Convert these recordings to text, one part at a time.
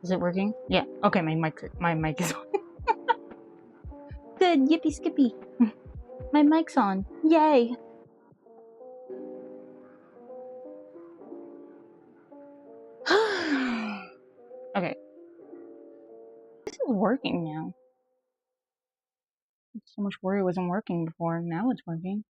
Is it working? Yeah. Okay, my mic is on. Good, yippee skippy. My mic's on. Yay. Okay. This is working now. So much worry it wasn't working before. Now it's working.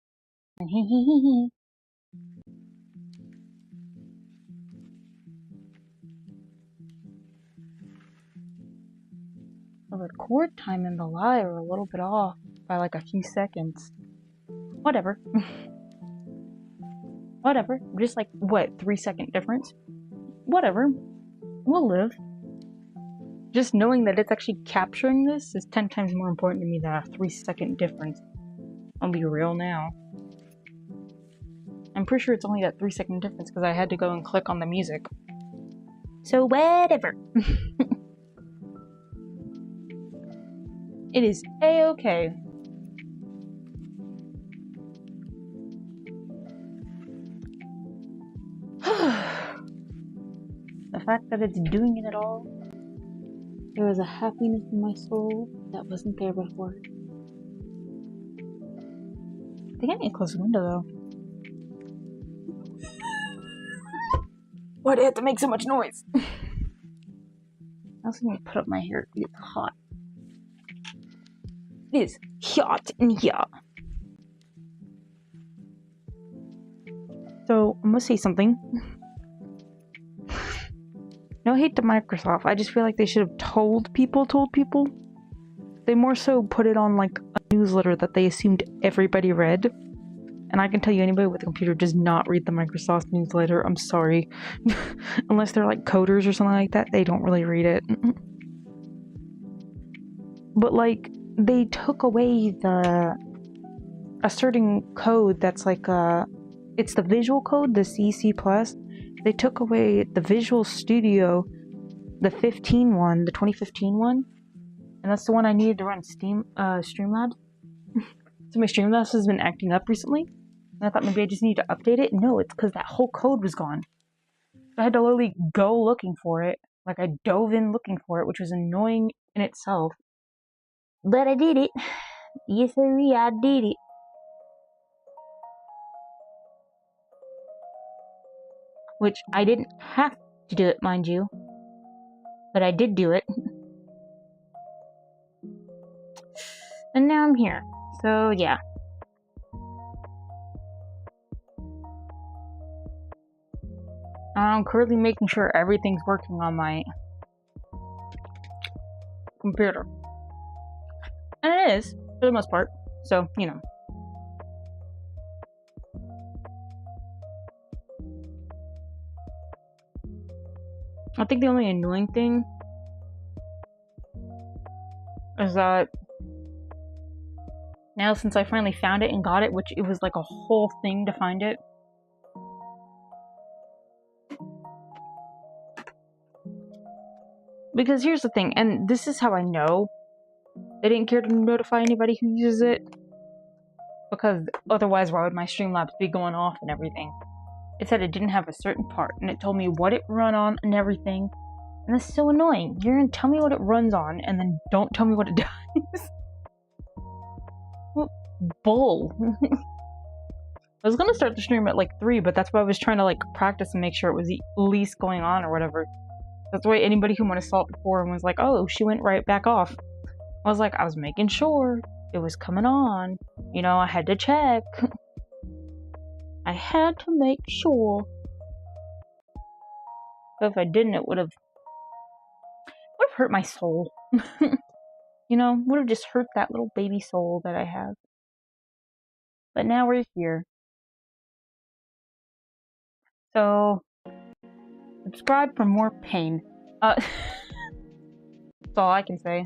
The record time and the live are a little bit off by like a few seconds. Whatever. Whatever. Just like, what, 3-second difference? Whatever. We'll live. Just knowing that it's actually capturing this is 10 times more important to me than a 3-second difference. I'll be real now. I'm pretty sure it's only that 3-second difference because I had to go and click on the music. So whatever. It is a-okay. The fact that it's doing it at all, there is a happiness in my soul that wasn't there before. I think I need to close the window though. Why'd I have to make so much noise? I also need to put up my hair. It's hot. It is hot in here. So, I'm gonna say something. No hate to Microsoft. I just feel like they should have told people. They more so put it on like a newsletter that they assumed everybody read. And I can tell you anybody with a computer does not read the Microsoft newsletter. I'm sorry. Unless they're like coders or something like that, they don't really read it. But like, they took away a certain code that's like it's the visual code, the C++. They took away the Visual Studio, the 2015 one, and that's the one I needed to run Streamlabs. So my Streamlabs has been acting up recently, and I thought maybe I just need to update it. No, it's because that whole code was gone. So I had to literally go looking for it. Like, I dove in looking for it, which was annoying in itself. But I did it. Yes, I did it. Which I didn't have to do it, mind you. But I did do it. And now I'm here. So, yeah. I'm currently making sure everything's working on my computer. And it is, for the most part. So, you know. I think the only annoying thing is that now since I finally found it and got it, which it was like a whole thing to find it. Because here's the thing, and this is how I know they didn't care to notify anybody who uses it. Because otherwise, why would my Streamlabs be going off and everything? It said it didn't have a certain part, and it told me what it run on and everything. And that's so annoying. You're gonna tell me what it runs on, and then don't tell me what it does. Well, bull. I was gonna start the stream at like 3, but that's why I was trying to like practice and make sure it was at least going on or whatever. That's why anybody who might have saw it before and was like, oh, she went right back off. I was like, I was making sure it was coming on. You know, I had to check. I had to make sure. But if I didn't, it would have hurt my soul. You know, would have just hurt that little baby soul that I have. But now we're here. So, subscribe for more pain. That's all I can say.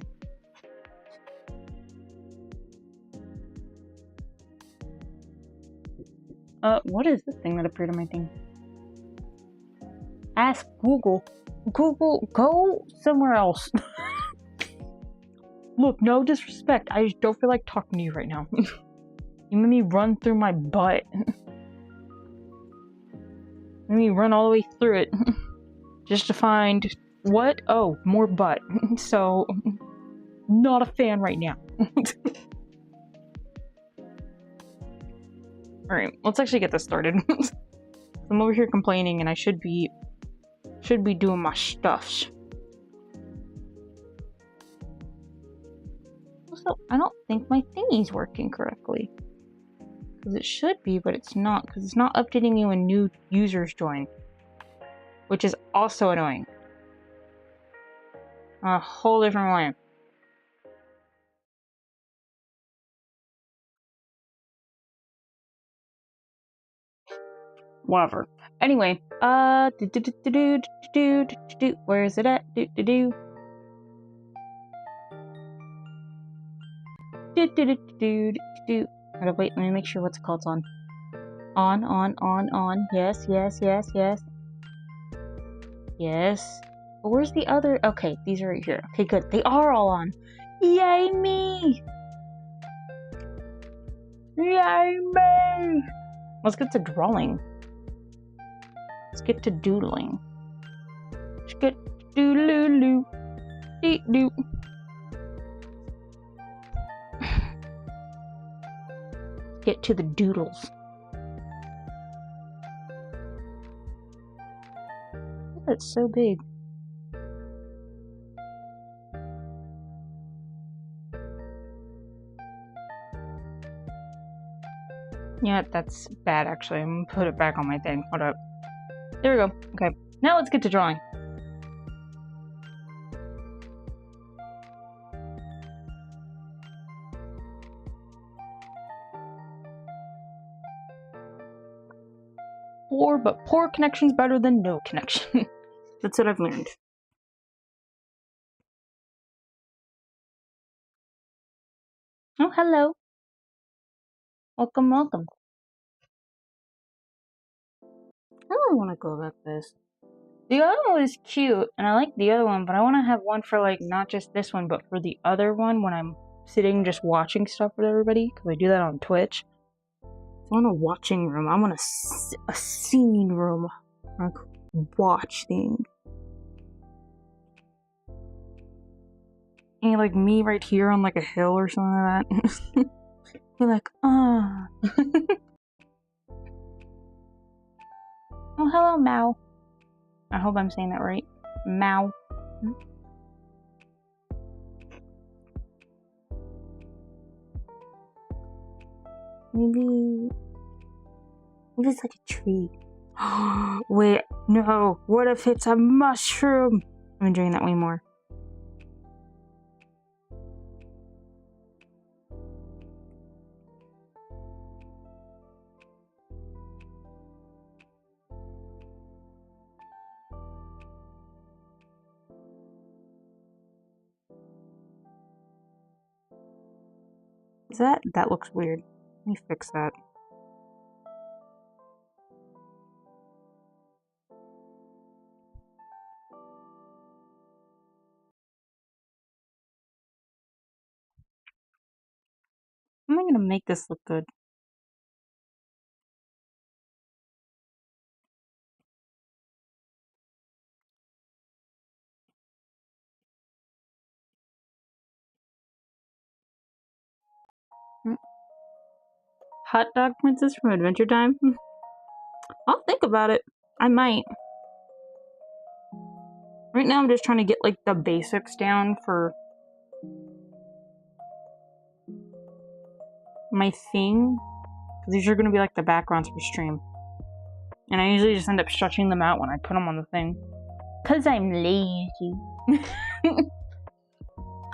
What is this thing that appeared on my thing? Ask Google. Google, go somewhere else. Look, no disrespect. I just don't feel like talking to you right now. You made me run through my butt. Made me run all the way through it. Just to find What? Oh, more butt. So, not a fan right now. Alright, let's actually get this started. I'm over here complaining and I should be doing my stuffs. Also, I don't think my thingy's working correctly. Because it should be, but it's not. Because it's not updating you when new users join. Which is also annoying. A whole different way. Whatever. Anyway, where is it at? Wait, let me make sure what's called on. On. Yes. Yes. But where's the other? Okay, these are right here. Okay, good. They are all on. Yay me! Yay me! Let's get to drawing. Let's get to doodling. Let's get doodaloo. Dee-doo. Get to the doodles. That's so big. Yeah, that's bad actually. I'm gonna put it back on my thing. Hold up. There we go. Okay. Now let's get to drawing. Poor connection's better than no connection. That's what I've learned. Oh, hello. Welcome. I don't want to go like this. The other one is cute, and I like the other one, but I want to have one for, like, not just this one, but for the other one when I'm sitting just watching stuff with everybody, because I do that on Twitch. I want a watching room. I want a scene room. Like, watch thing. And, like, me right here on, like, a hill or something like that. You're like, ah. Oh, hello, Mao. I hope I'm saying that right. Mao. Maybe it's like a tree. Wait, no. What if it's a mushroom? I'm enjoying that way more. That looks weird. Let me fix that. How am I gonna make this look good? Hot Dog Princess from Adventure Time? I'll think about it. I might. Right now I'm just trying to get, like, the basics down for my thing. Because these are going to be, like, the backgrounds for stream. And I usually just end up stretching them out when I put them on the thing. Because I'm lazy.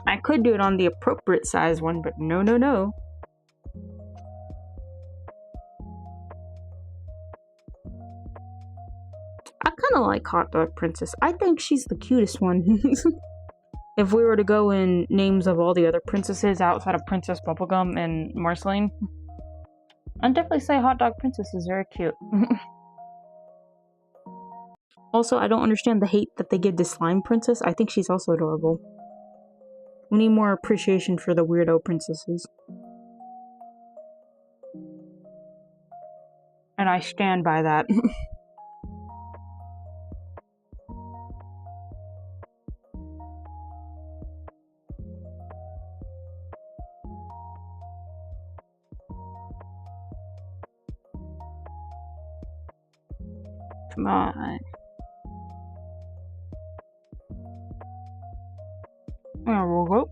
I could do it on the appropriate size one, but no. I kind of like Hot Dog Princess. I think she's the cutest one. If we were to go in names of all the other princesses outside of Princess Bubblegum and Marceline, I'd definitely say Hot Dog Princess is very cute. Also, I don't understand the hate that they give to Slime Princess. I think she's also adorable. We need more appreciation for the weirdo princesses. And I stand by that. Come on. There we go.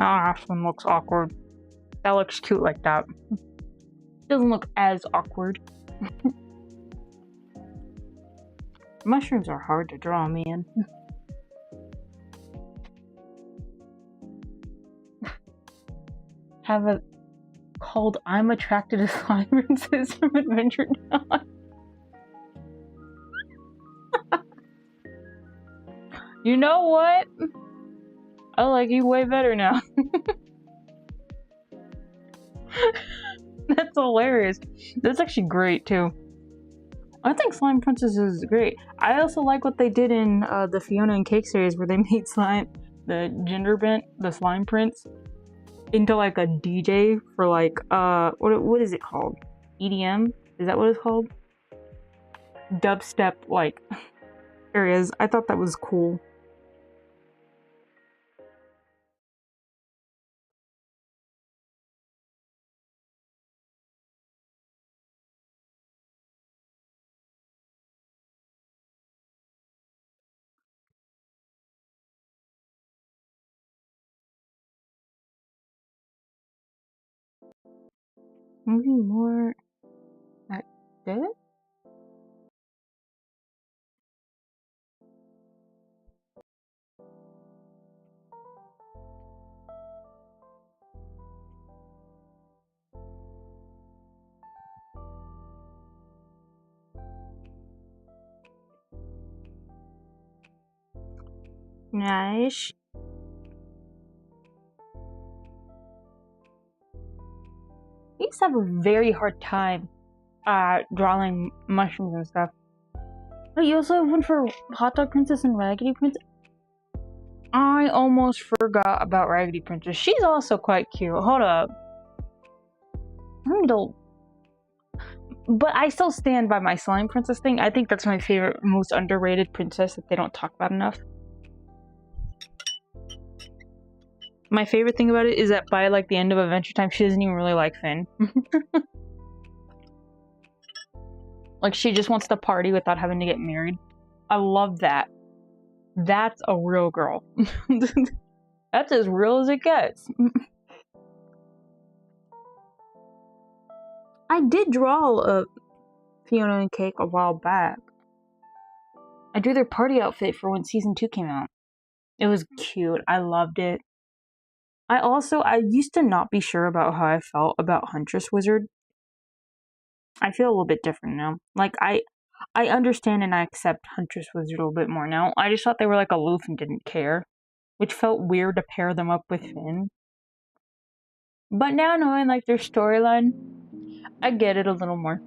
Ah, this one looks awkward. That looks cute like that. Doesn't look as awkward. Mushrooms are hard to draw, man. Have a called I'm Attracted to Slime Princess from Adventure Time. You know what? I like you way better now. That's hilarious. That's actually great too. I think Slime Princess is great. I also like what they did in the Fiona and Cake series where they made the gender bent, the Slime Prince, into like a DJ for like what is it called? EDM? Is that what it's called? Dubstep like areas. I thought that was cool. Maybe more like this? Nice. I used to have a very hard time drawing mushrooms and stuff. But you also went for Hot Dog Princess and Raggedy Princess. I almost forgot about Raggedy Princess. She's also quite cute. Hold up. But I still stand by my Slime Princess thing. I think that's my favorite, most underrated princess that they don't talk about enough. My favorite thing about it is that by like the end of Adventure Time, she doesn't even really like Finn. Like she just wants to party without having to get married. I love that. That's a real girl. That's as real as it gets. I did draw a Fiona and Cake a while back. I drew their party outfit for when season 2 came out. It was cute. I loved it. I used to not be sure about how I felt about Huntress Wizard. I feel a little bit different now. Like, I understand and I accept Huntress Wizard a little bit more now. I just thought they were, like, aloof and didn't care. Which felt weird to pair them up with Finn. But now knowing, like, their storyline, I get it a little more.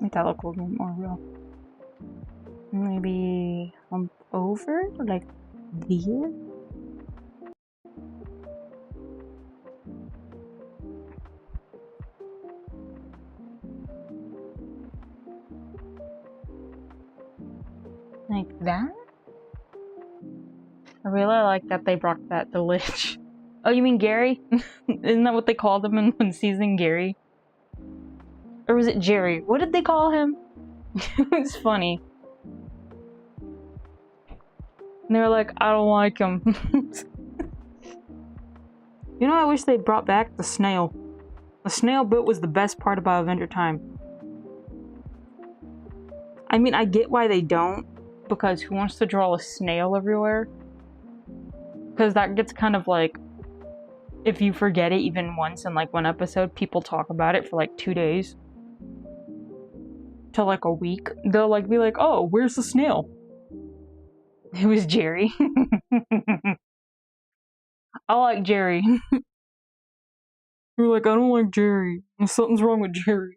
Make that look a little bit more real. Maybe hump over, like there. Like that? I really like that they brought that the Lich. Oh, you mean Gary? Isn't that what they called him in season Gary? Or was it Jerry? What did they call him? It was funny. And they were like, I don't like him. You know, I wish they brought back the snail. The snail bit was the best part about Adventure Time. I mean, I get why they don't, because who wants to draw a snail everywhere? because that gets kind of like, if you forget it even once in like one episode, people talk about it for like 2 days to like a week. They'll like be like, oh, where's the snail? It was Jerry. I like Jerry. You're like, I don't like Jerry. Something's wrong with Jerry.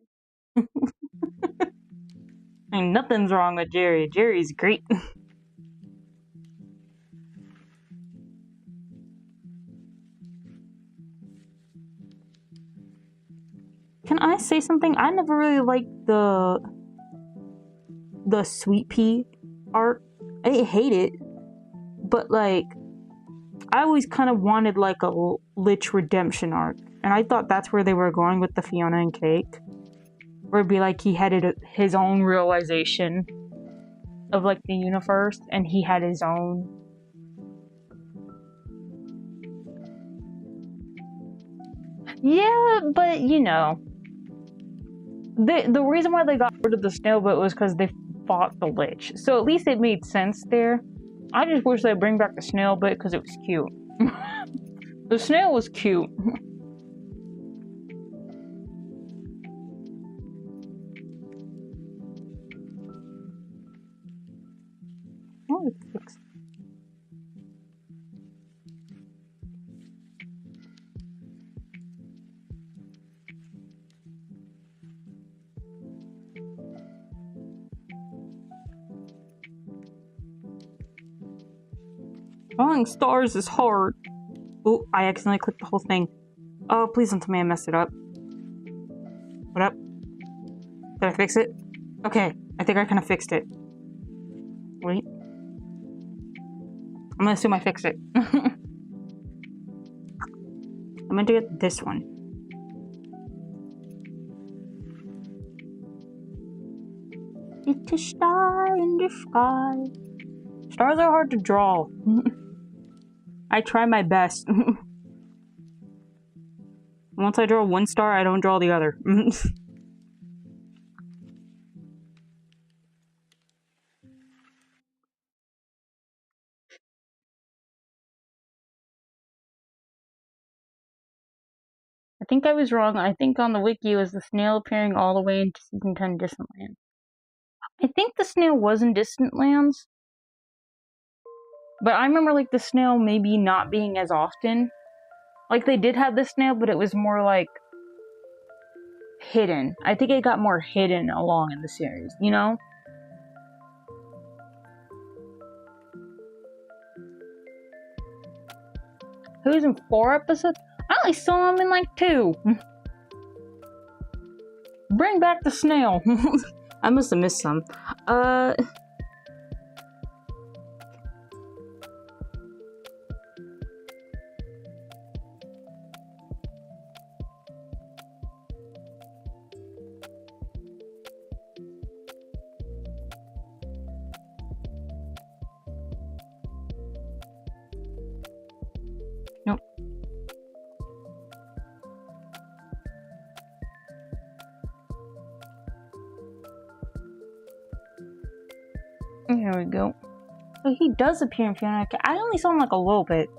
And nothing's wrong with Jerry. Jerry's great. Can I say something? I never really liked the Sweet Pea art. I hate it. But like, I always kind of wanted like a Lich redemption arc. And I thought that's where they were going with the Fiona and Cake. Where it'd be like he had his own realization of like the universe, and he had his own. Yeah, but you know, the reason why they got rid of the snail bit was because they fought the Lich. So at least it made sense there. I just wish they'd bring back the snail bit because it was cute. The snail was cute. Oh, it's fixed. Drawing stars is hard. Oh, I accidentally clicked the whole thing. Oh, please don't tell me I messed it up. What up? Did I fix it? Okay, I think I kind of fixed it. Wait. I'm gonna assume I fixed it. I'm gonna get this one. It's a star in the sky. Stars are hard to draw. I try my best. Once I draw one star, I don't draw the other. I think I was wrong. I think on the wiki it was the snail appearing all the way into season 10 Distant Lands. I think the snail was in Distant Lands. But I remember like the snail maybe not being as often. Like they did have the snail, but it was more like hidden. I think it got more hidden along in the series, you know? He was in 4 episodes? I only saw him in like 2. Bring back the snail. I must have missed some. Nope. Here we go. So he does appear in Fiona. I only saw him like a little bit.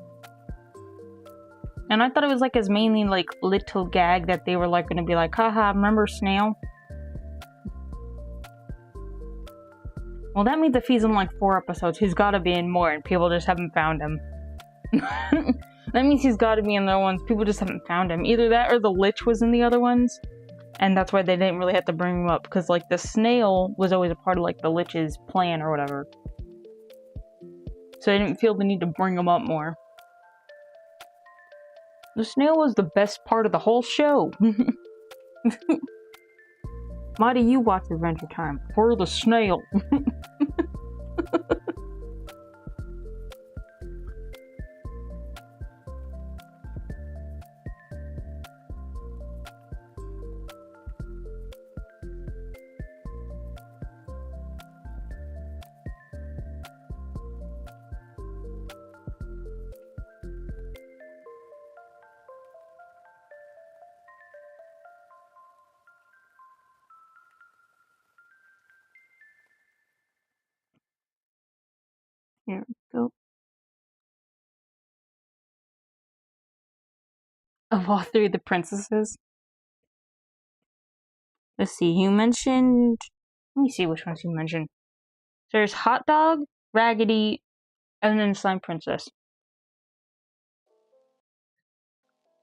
And I thought it was like his mainly like little gag that they were like gonna be like, haha, remember Snail? Well, that means if he's in like 4 episodes, he's gotta be in more and people just haven't found him. That means he's gotta be in the other ones. People just haven't found him. Either that or the Lich was in the other ones. And that's why they didn't really have to bring him up. Because like the snail was always a part of like the Lich's plan or whatever. So they didn't feel the need to bring him up more. The snail was the best part of the whole show. Why do you watch Adventure Time? For the snail. Here we go. of all three of the princesses. Let's see, you mentioned... Let me see which ones you mentioned. There's Hot Dog, Raggedy, and then Slime Princess.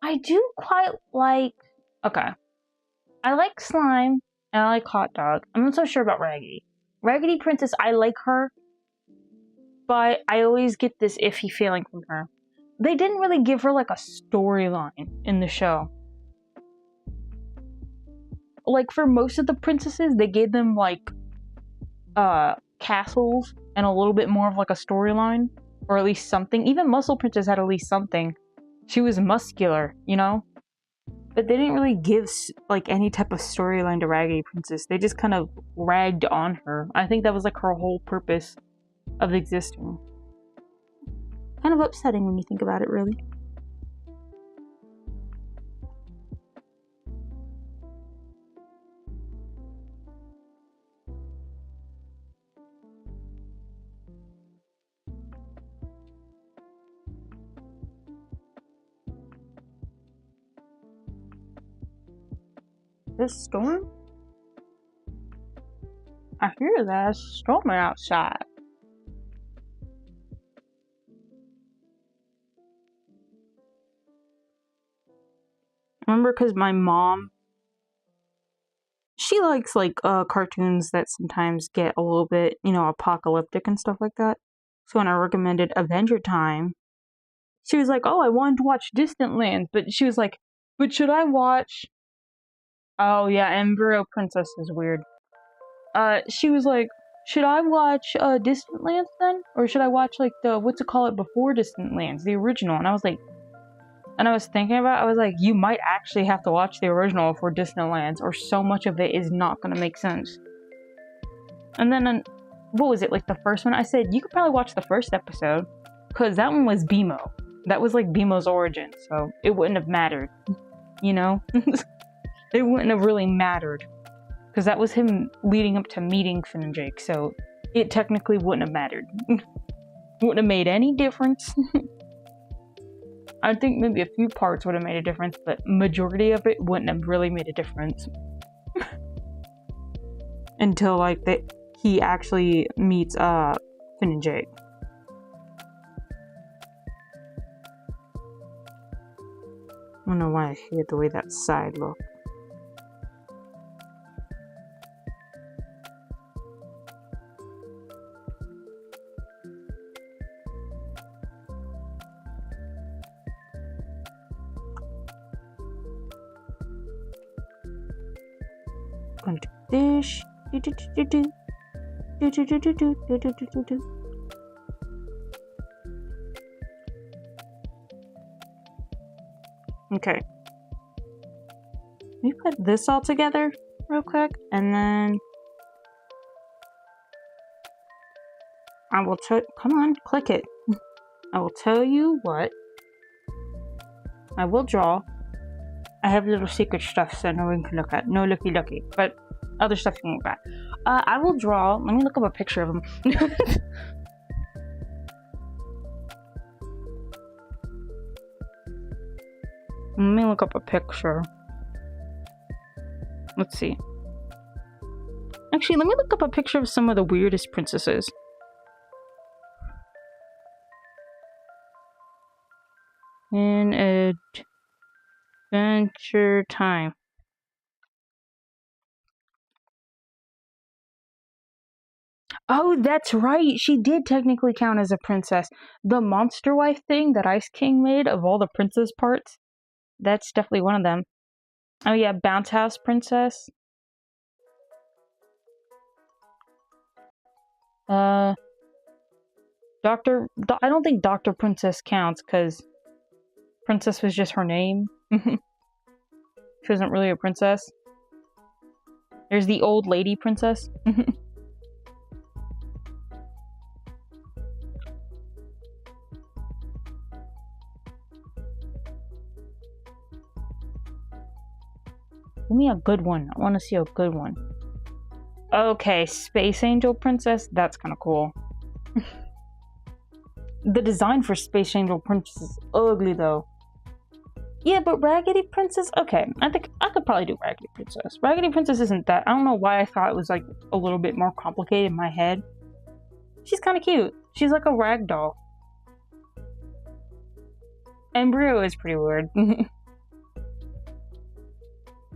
I do quite like... Okay. I like Slime, and I like Hot Dog. I'm not so sure about Raggedy. Raggedy Princess, I like her, but I always get this iffy feeling from her. They didn't really give her, like, a storyline in the show. Like, for most of the princesses, they gave them, like, castles and a little bit more of, like, a storyline. Or at least something. Even Muscle Princess had at least something. She was muscular, you know? But they didn't really give, like, any type of storyline to Raggedy Princess. They just kind of ragged on her. I think that was, like, her whole purpose of existing. Kind of upsetting when you think about it, really. This storm? I hear there's storming outside. Remember, because my mom, she likes, like, cartoons that sometimes get a little bit, you know, apocalyptic and stuff like that. So when I recommended Avenger Time, she was like, oh, I wanted to watch Distant Lands, but she was like, but should I watch... Oh, yeah, Embryo Princess is weird. She was like, should I watch, Distant Lands then? Or should I watch, like, the, what's it called, before Distant Lands, the original? And I was like, and I was thinking about it, I was like, you might actually have to watch the original for Distant Lands, or so much of it is not gonna make sense. And then, what was it, like, the first one? I said, you could probably watch the first episode, because that one was BMO. That was, like, BMO's origin, so it wouldn't have mattered, you know? It wouldn't have really mattered. Because that was him leading up to meeting Finn and Jake, so it technically wouldn't have mattered. Wouldn't have made any difference. I think maybe a few parts would have made a difference, but majority of it wouldn't have really made a difference. Until, like, he actually meets, Finn and Jake. I don't know why I hate the way that side looked. Going to dish. Okay. Let me put this all together real quick, and then I will come on, click it. I will tell you what. I will draw. I have little secret stuff so no one can look at. No looky, but other stuff you can look at. I will draw. Let me look up a picture of him. Let me look up a picture. Let's see. Actually, let me look up a picture of some of the weirdest princesses. In Adventure Time. Oh, that's right. She did technically count as a princess. The monster wife thing that Ice King made of all the princess parts, that's definitely one of them. Oh yeah, Bounce House Princess. I don't think Dr. Princess counts, because Princess was just her name. She wasn't really a princess. There's the old lady princess. Give me a good one. I want to see a good one. Okay, Space Angel Princess. That's kind of cool. The design for Space Angel Princess is ugly, though. Yeah, but Raggedy Princess? Okay, I think I could probably do Raggedy Princess. Raggedy Princess isn't that... I don't know why I thought it was, like, a little bit more complicated in my head. She's kind of cute. She's like a rag doll. Embryo is pretty weird.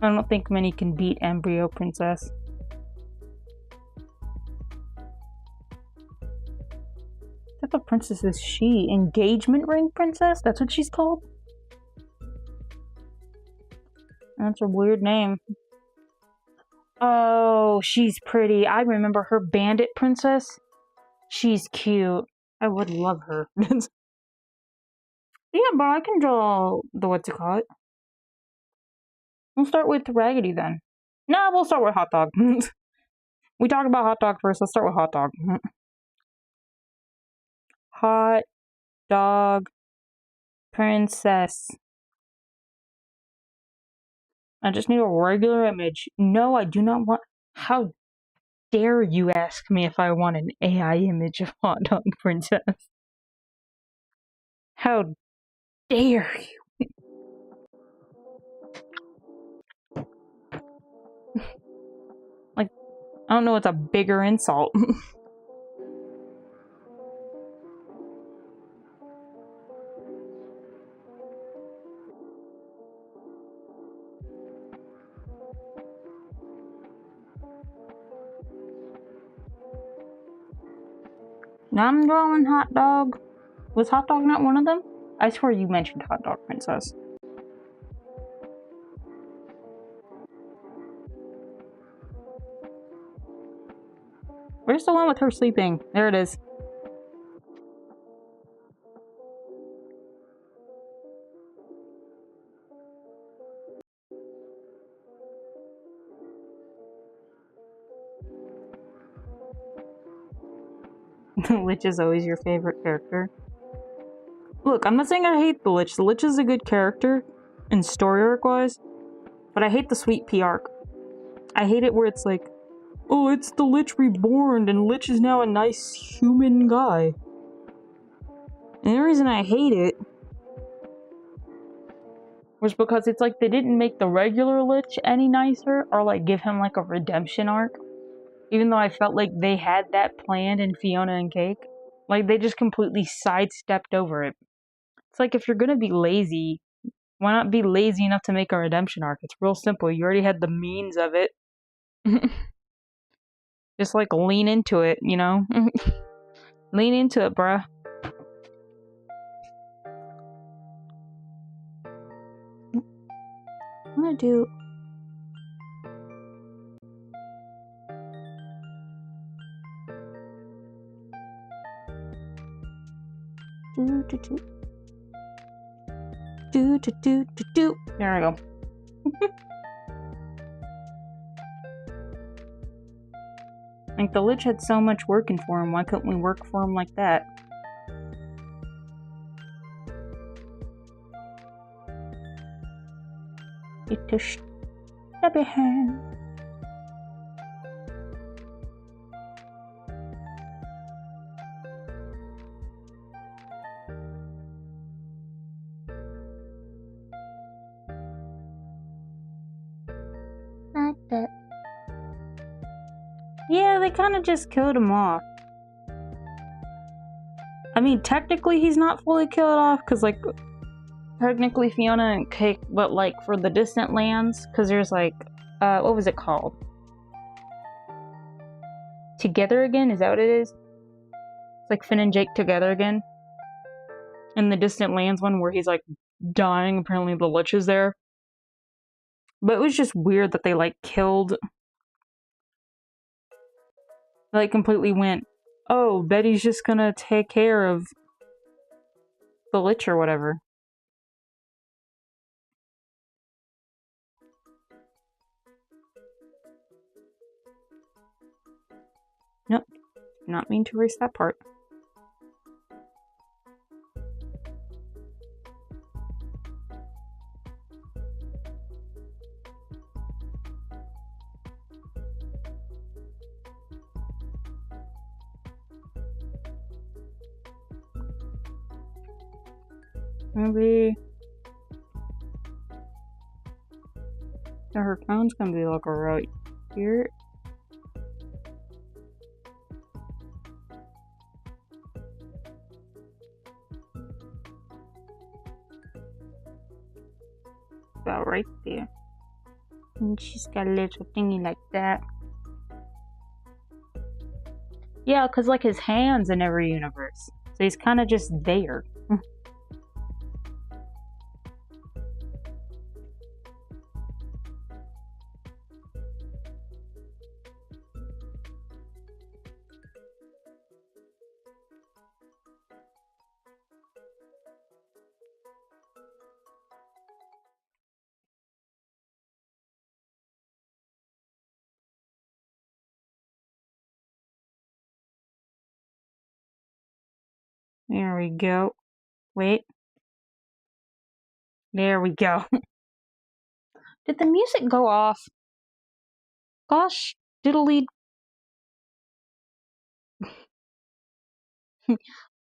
I don't think many can beat Embryo Princess. What type of princess is she? Engagement Ring Princess? That's what she's called? That's a weird name. Oh, she's pretty. I remember her. Bandit Princess. She's cute. I would love her. Yeah, but I can draw the what's it called. We'll start with Raggedy then. No, we'll start with Hot Dog. We talked about Hot Dog first. Let's start with Hot Dog. Hot Dog Princess. I just need a regular image. No, I do not want... How dare you ask me if I want an AI image of Hot Dog Princess? How dare you? Like, I don't know what's a bigger insult. Now I'm drawing Hot Dog. Was Hot Dog not one of them? I swear you mentioned Hot Dog Princess. Where's the one with her sleeping? There it is. The Lich is always your favorite character. Look, I'm not saying I hate the Lich. The Lich is a good character, in story arc-wise, but I hate the Sweet Pea arc. I hate it where it's like, oh, it's the Lich reborn, and Lich is now a nice human guy. And the reason I hate it was because it's like they didn't make the regular Lich any nicer, or like give him like a redemption arc. Even though I felt like they had that planned in Fiona and Cake. Like, they just completely sidestepped over it. It's like, if you're gonna be lazy, why not be lazy enough to make a redemption arc? It's real simple. You already had the means of it. Just, like, lean into it, you know? Lean into it, bruh. I'm gonna do... There we go. Like, the Lich had so much working for him, why couldn't we work for him like that? It's a stabby hand. Like that. Yeah, they kind of just killed him off. I mean, technically he's not fully killed off, because, like, technically Fiona and Cake, but, like, for the distant lands, because there's, like, what was it called? Together Again? Is that what it is? It's like Finn and Jake Together Again. And the distant lands one where he's, like, dying, apparently the Lich is there. But it was just weird that they, like, killed... Like, completely went, oh, Betty's just gonna take care of the Lich or whatever. Nope. Not mean to erase that part. Maybe... So her phone's gonna be like right here. About right there. And she's got a little thingy like that. Yeah, because like his hands in every universe. So he's kind of just there. There we go. Wait. There we go. Did the music go off? Gosh, diddly.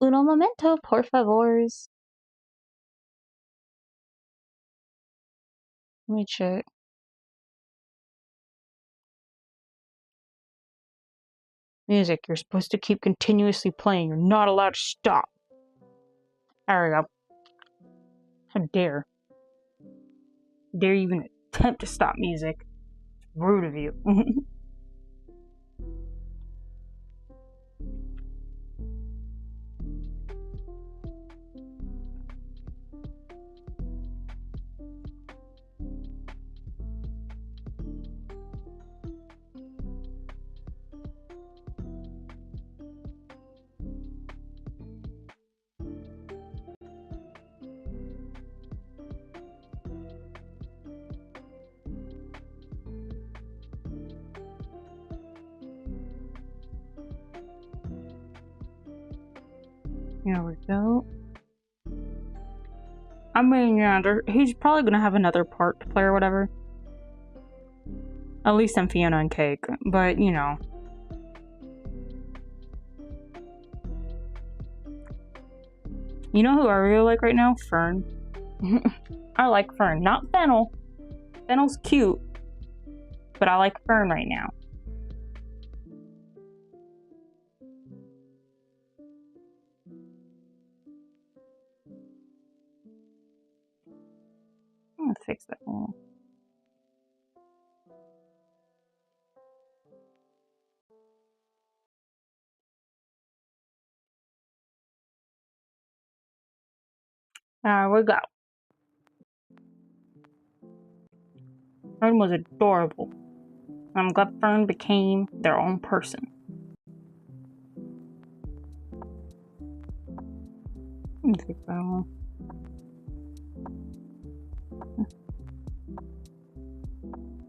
Uno momento, por favors. Let me check. Music, you're supposed to keep continuously playing. You're not allowed to stop. There we go. How dare. Dare you even attempt to stop music. Rude of you. Here we go. I mean, yeah, he's probably gonna have another part to play or whatever. At least in Fiona and Cake, but you know. You know who I really like right now? Fern. I like Fern, not Fennel. Fennel's cute, but I like Fern right now. I'm gonna fix that one. There we go. Fern was adorable. I'm glad Fern became their own person. Let me fix that one.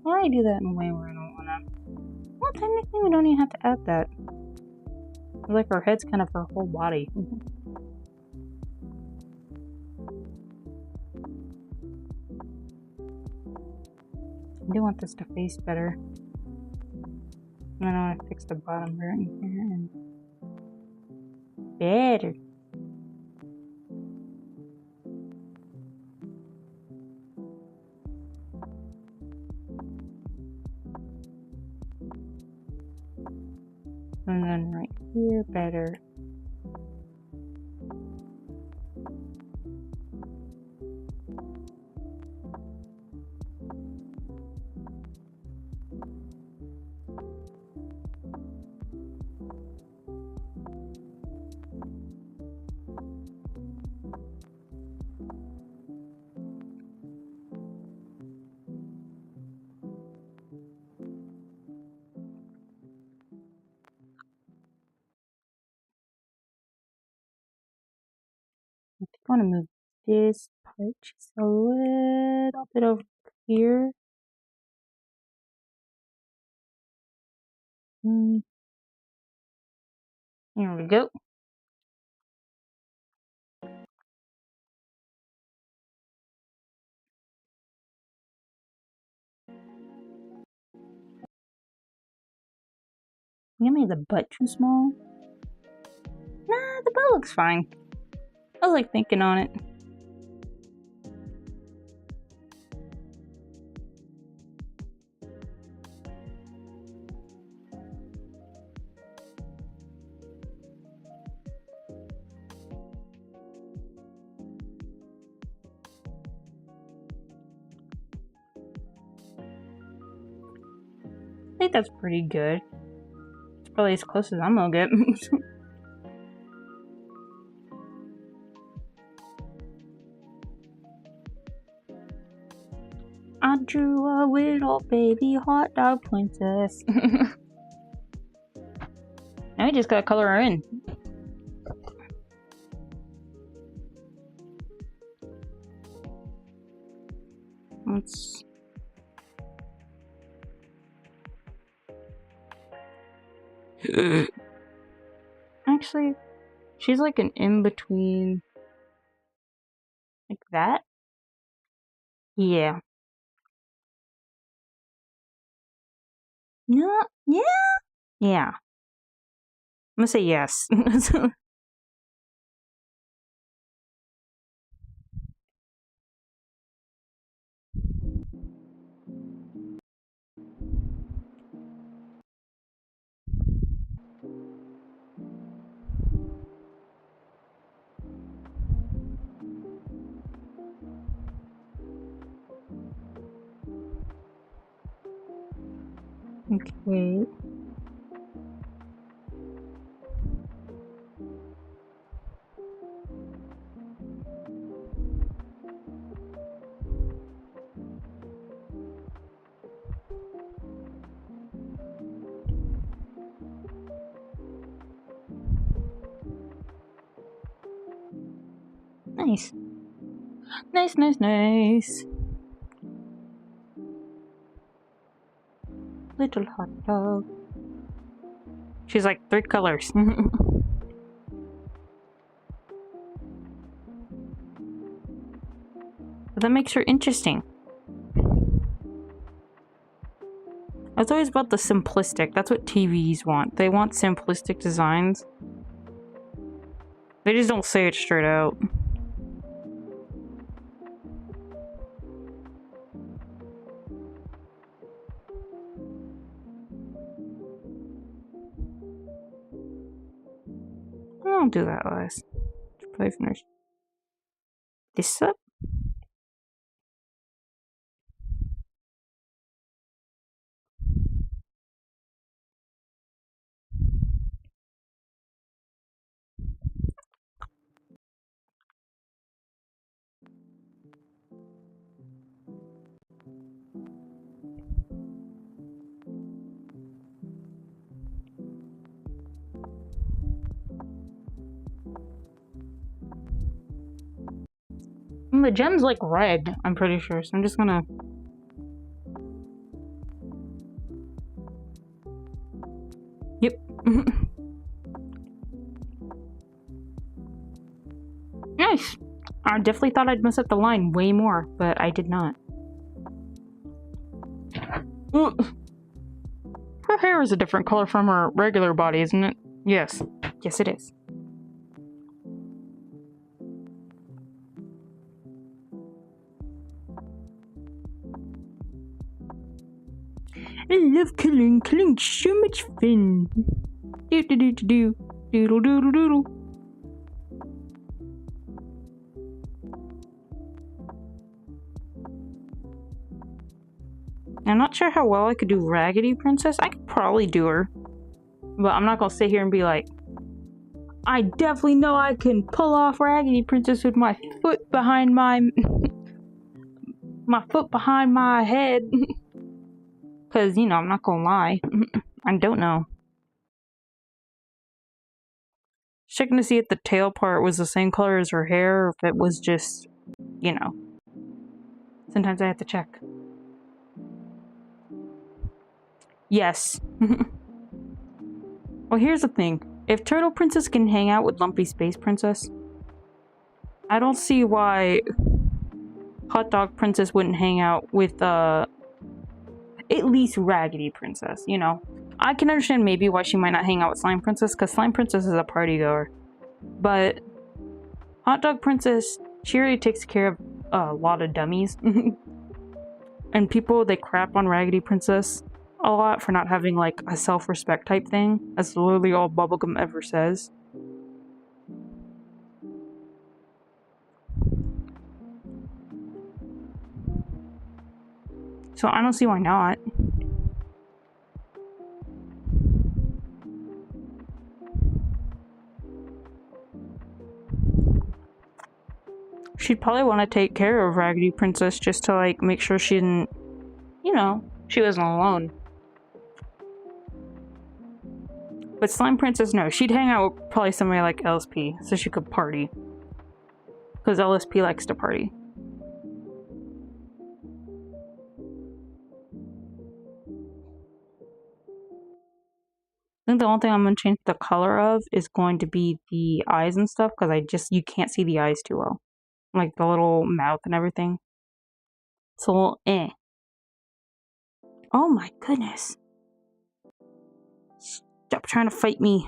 Why do that in a way where I don't wanna? Well, technically we don't even have to add that. Like her head's kind of her whole body. I do want this to face better. And then I want to fix the bottom right here and better. And then right here, better. I think I want to move this part just a little bit over here. Here we go. You made the butt too small? Nah, the butt looks fine. I was like thinking on it. think that's pretty good. It's probably as close as I'm gonna get. I drew a little baby hot dog princess. Now we just gotta color her in. Let's... Actually, she's like an in-between. Like that? Yeah. No, yeah? Yeah. I'm gonna say yes. Okay. Nice. Nice, nice, nice. Little hot dog. She's like 3 colors. But that makes her interesting. It's always about the simplistic. That's what TVs want. They want simplistic designs. They just don't say it straight out. I'll do that last. Probably finish this up. And the gem's like red, I'm pretty sure, so I'm just gonna... Yep. Nice! I definitely thought I'd mess up the line way more, but I did not. Her hair is a different color from her regular body, isn't it? Yes. Yes, it is. I love coloring. Coloring's so much fun. Do do do do do. Doodle doodle doodle. I'm not sure how well I could do Raggedy Princess. I could probably do her. But I'm not gonna sit here and be like, I definitely know I can pull off Raggedy Princess with my foot behind my... my foot behind my head. Because, you know, I'm not gonna lie. I don't know. Checking to see if the tail part was the same color as her hair, or if it was just, you know. Sometimes I have to check. Yes. Well, here's the thing. If Turtle Princess can hang out with Lumpy Space Princess, I don't see why Hot Dog Princess wouldn't hang out with, at least Raggedy Princess, you know? I can understand maybe why she might not hang out with Slime Princess, because Slime Princess is a party goer. But Hot Dog Princess, she already takes care of a lot of dummies. And people, they crap on Raggedy Princess a lot for not having, like, a self-respect type thing. That's literally all Bubblegum ever says. So I don't see why not. She'd probably want to take care of Raggedy Princess just to, like, make sure she didn't, you know, she wasn't alone. But Slime Princess, no. She'd hang out with probably somebody like LSP so she could party. Because LSP likes to party. I think the only thing I'm going to change the color of is going to be the eyes and stuff. Because you can't see the eyes too well. Like the little mouth and everything. It's a little eh. Oh my goodness. Stop trying to fight me.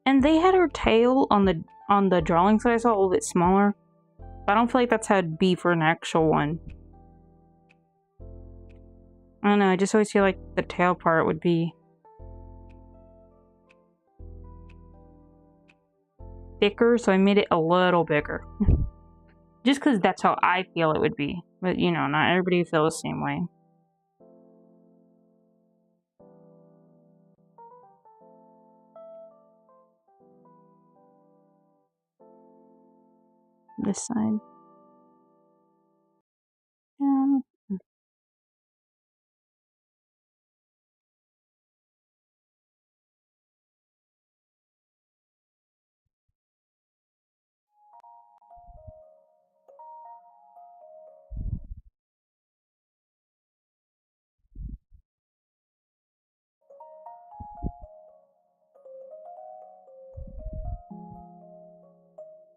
And they had her tail on the drawings that I saw a little bit smaller. But I don't feel like that's how it'd be for an actual one. I don't know, I just always feel like the tail part would be thicker, so I made it a little bigger. Just because that's how I feel it would be. But, you know, not everybody feels the same way. This side. Yeah.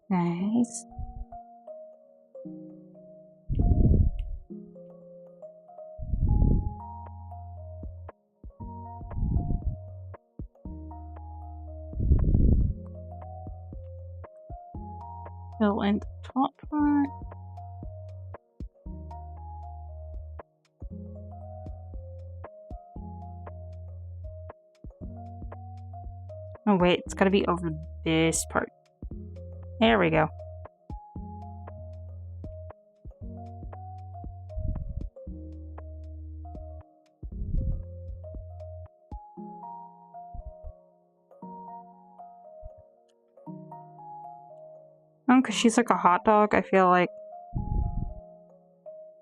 Nice. Fill in the top part. Oh wait, it's gotta be over this part. There we go. Because she's like a hot dog, I feel like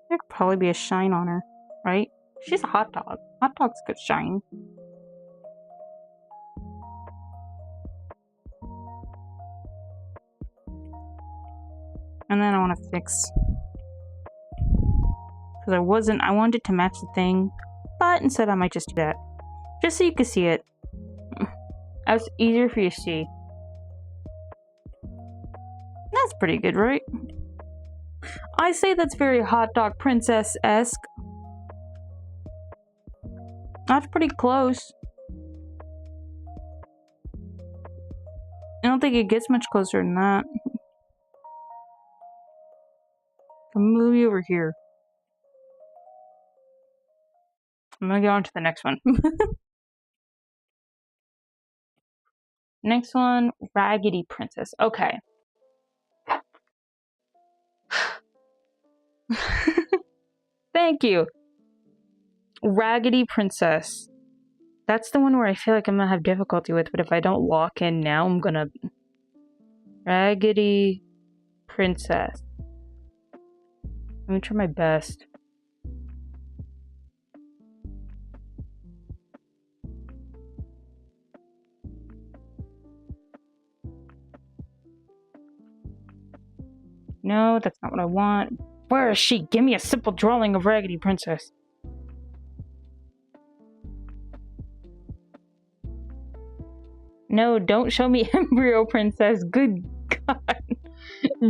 there could probably be a shine on her, right? She's a hot dog. Hot dogs could shine. And then I want to fix... Because I wanted to match the thing, but instead I might just do that. Just so you can see it. That's easier for you to see. That's pretty good, right? I say that's very hot dog princess-esque. That's pretty close. I don't think it gets much closer than that. I'll move you over here. I'm gonna go on to the next one. Next one, Raggedy Princess. Okay. Thank you. Raggedy Princess. That's the one where I feel like I'm gonna have difficulty with, but if I don't lock in now, I'm gonna... Raggedy Princess. Let me try my best. No, that's not what I want. Where is she? Give me a simple drawing of Raggedy Princess. No, don't show me Embryo Princess. Good God.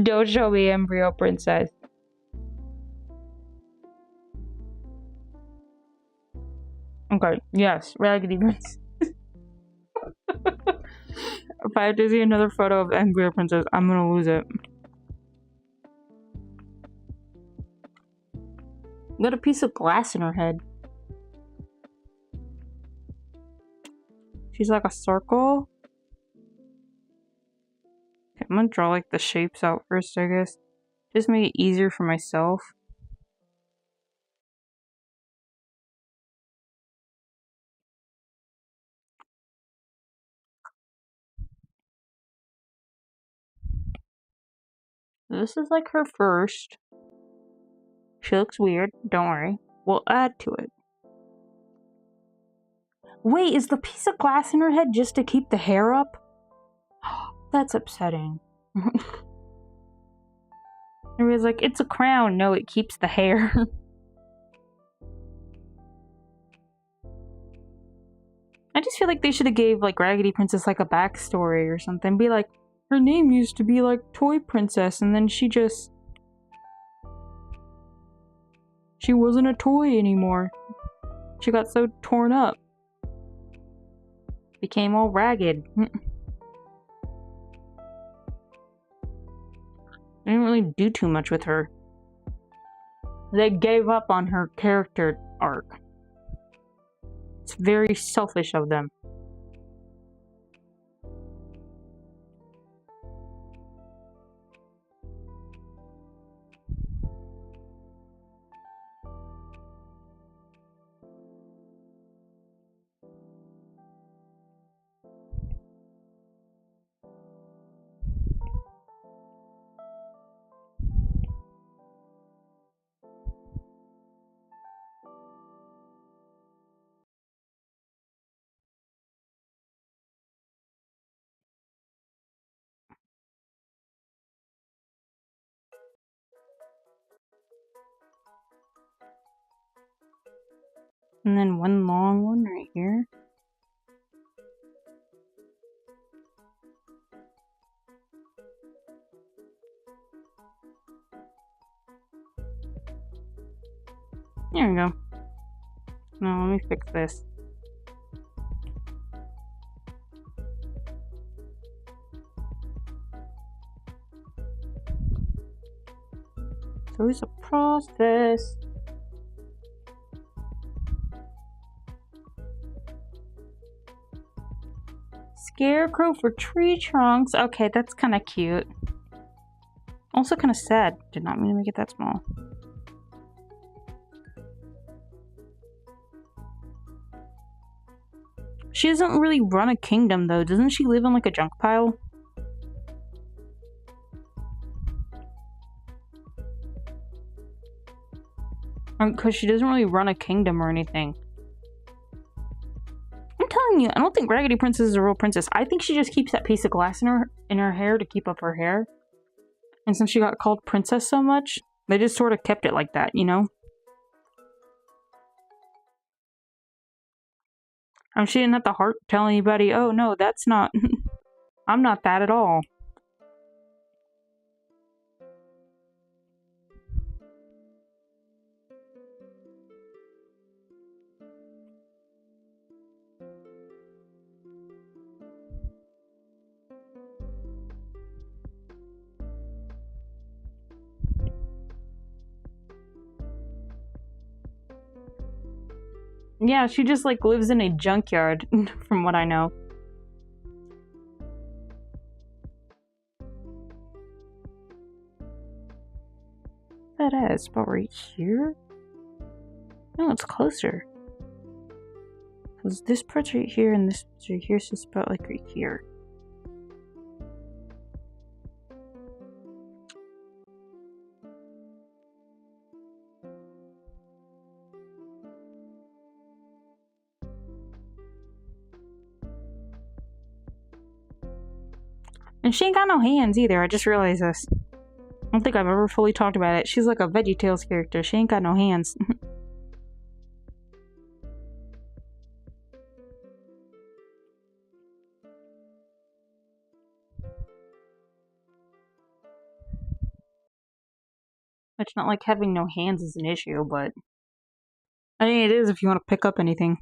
Don't show me Embryo Princess. Okay, yes, Raggedy Princess. If I have to see another photo of Angry Princess, I'm gonna lose it. Got a piece of glass in her head. She's like a circle. Okay, I'm gonna draw like the shapes out first, I guess. Just make it easier for myself. This is like her first. She looks weird, don't worry. We'll add to it. Wait, is the piece of glass in her head just to keep the hair up? That's upsetting. Everybody's like, it's a crown. No, it keeps the hair. I just feel like they should have gave like Raggedy Princess like a backstory or something. Be like, her name used to be like Toy Princess, and then she wasn't a toy anymore. She got so torn up. Became all ragged. They didn't really do too much with her. They gave up on her character arc. It's very selfish of them. And then one long one right here. There we go. Now let me fix this. So it's a process. Scarecrow for tree trunks. Okay, that's kind of cute. Also kind of sad. Did not mean to make it that small. She doesn't really run a kingdom though. Doesn't she live in like a junk pile? Because she doesn't really run a kingdom or anything. I'm telling you, I don't think Raggedy Princess is a real princess. I think she just keeps that piece of glass in her hair to keep up her hair. And since she got called princess so much, they just sort of kept it like that, you know? She didn't have the heart to tell anybody, oh no, that's not... I'm not that at all. Yeah, she just like lives in a junkyard, from what I know. That is about right here? No, it's closer. Because this part's right here and this part's right here, so it's about like right here. And she ain't got no hands either, I just realized this. I don't think I've ever fully talked about it. She's like a VeggieTales character. She ain't got no hands. It's not like having no hands is an issue, but... I think it is if you want to pick up anything.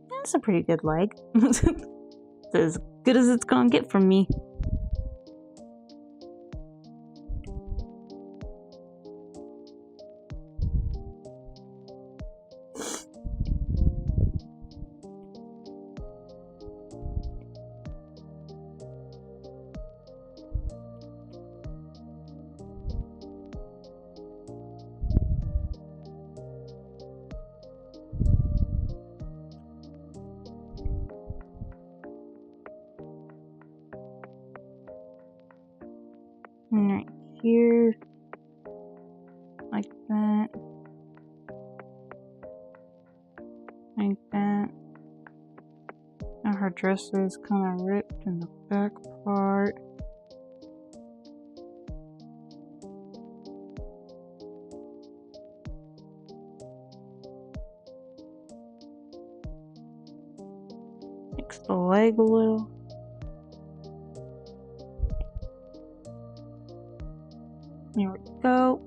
That's a pretty good leg. It's as good as it's gonna get from me. And right here, like that, like that. Now her dress is kind of ripped in the back part. Fix the leg a little. There we go.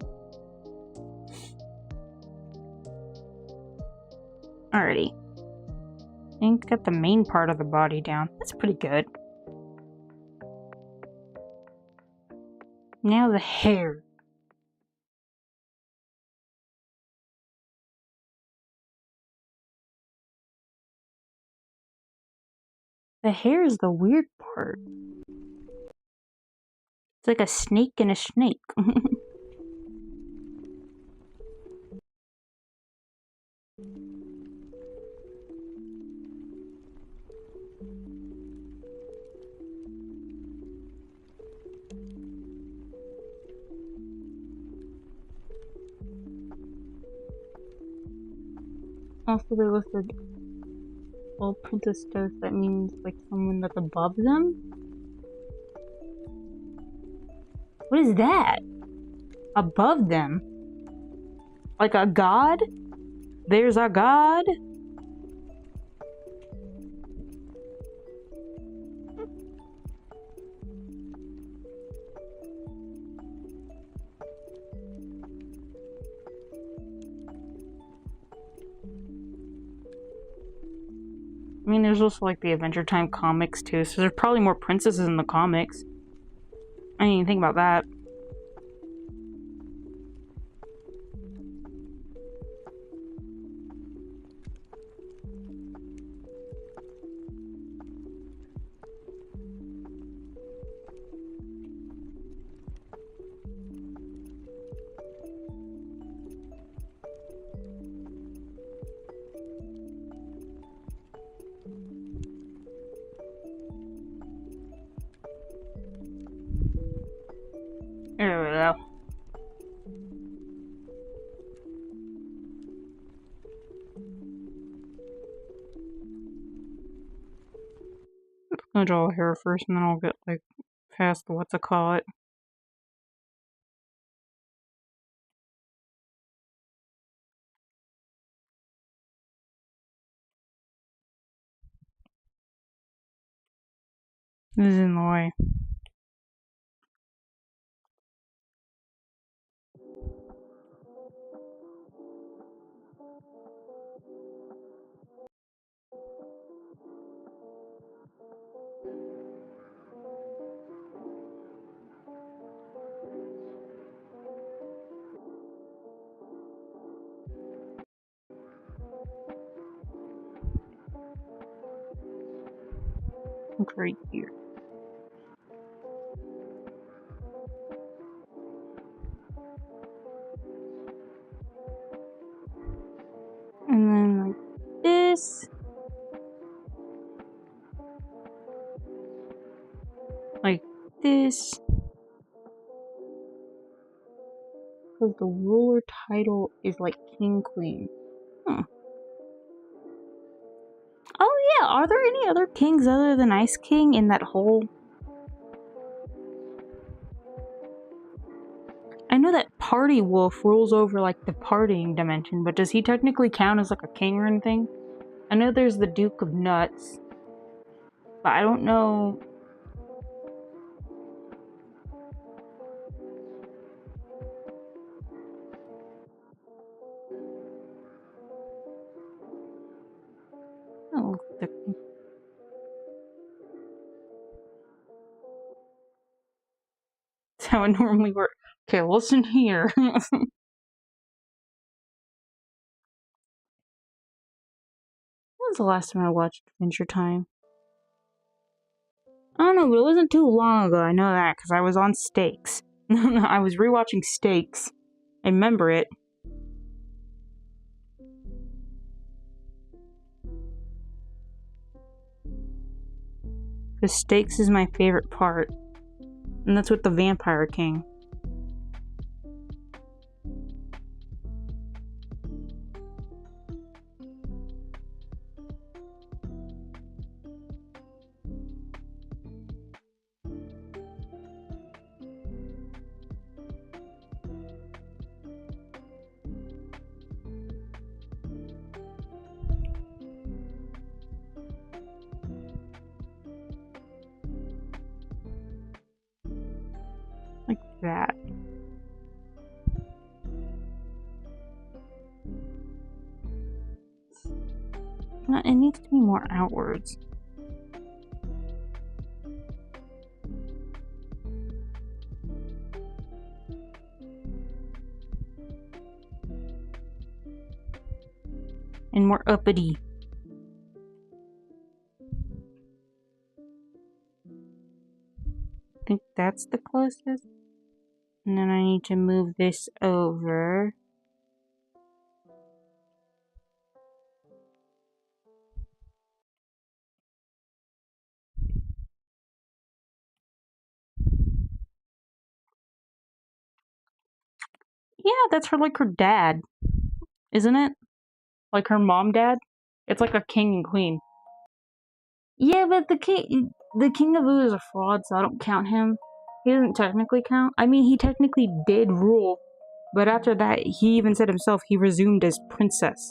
Alrighty. I think got the main part of the body down. That's pretty good. Now the hair. The hair is the weird part. It's like a snake and a snake. Also, they listed all princess status. That means like someone that's above them. What is that? Above them? Like a god? There's a god? I mean, there's also like the Adventure Time comics too, so there's probably more princesses in the comics. I didn't even think about that. There we go. I'm gonna draw hair first, and then I'll get like past the what's-it-call-it. This is in the way. Look right here. And then like this. Like this. Because the ruler title is like King Queen. Huh. Oh are there any other kings other than Ice King in that whole... I know that Party Wolf rules over, like, the partying dimension, but does he technically count as, like, a king or anything? I know there's the Duke of Nuts, but I don't know... Oh, that's how it normally works. Okay, listen here. When was the last time I watched Adventure Time? I don't know, but it wasn't too long ago. I know that because I was on Stakes. I was rewatching Stakes. I remember it. Because Stakes is my favorite part. And that's with the Vampire King. Like that. No, it needs to be more outwards. And more uppity. I think that's the closest. And then I need to move this over. Yeah, that's her, like, her dad. Isn't it? Like her mom, dad? It's like a king and queen. Yeah, but the king of Ooh is a fraud, so I don't count him. He doesn't technically count. I mean, he technically did rule, but after that, he even said himself he resumed as princess.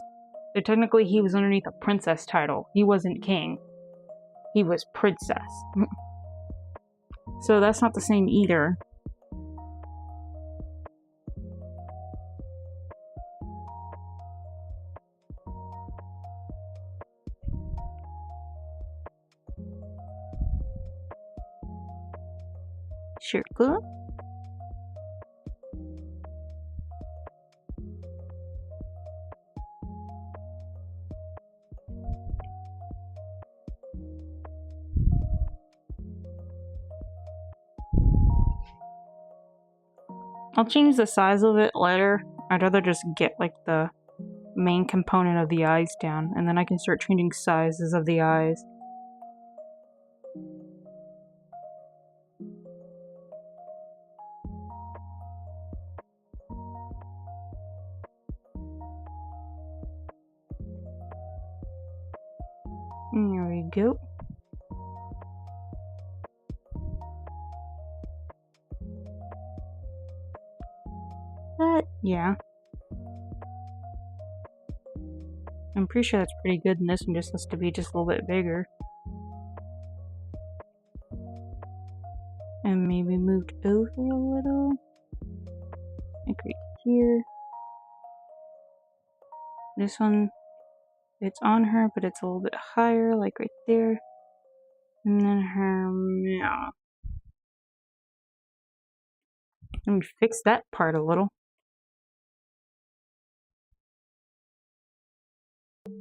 So technically, he was underneath a princess title. He wasn't king. He was princess. So that's not the same either. Circle. I'll change the size of it later. I'd rather just get, like, the main component of the eyes down, and then I can start changing sizes of the eyes. There we go. But, yeah. I'm pretty sure that's pretty good, and this one just has to be just a little bit bigger. And maybe moved over a little. Like right here. This one, it's on her, but it's a little bit higher, like right there. And then her mouth. Let me fix that part a little. I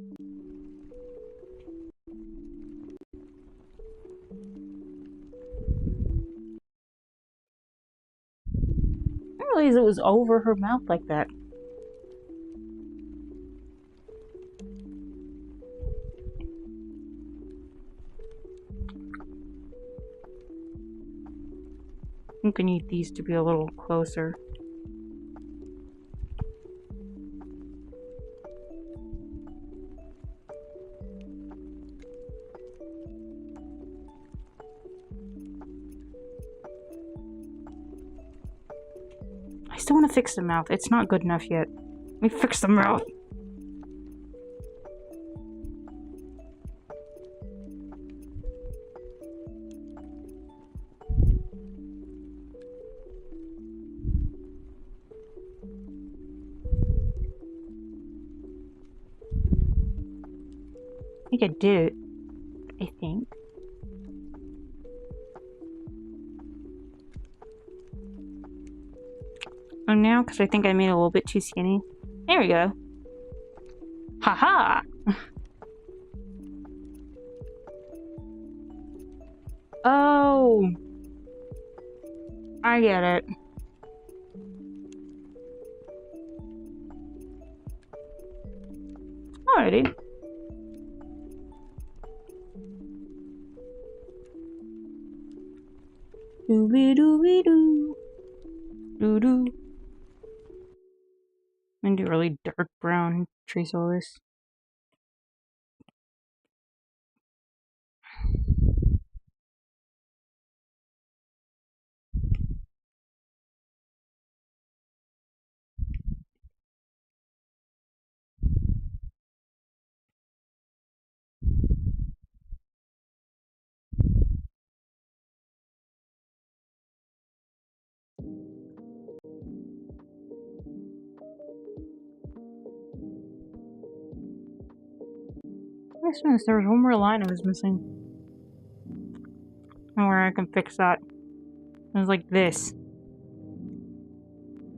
didn't realize it was over her mouth like that. I think I need these to be a little closer. I still want to fix the mouth. It's not good enough yet. Let me fix the mouth. I think I did it. I think. Oh, now, because I think I made it a little bit too skinny. There we go. Haha! Oh! I get it. Alrighty. Doo-wee-doo-wee-doo. Doo-doo. I'm gonna do really dark brown tree solis. Yes, there was one more line I was missing. And where I can fix that. It was like this.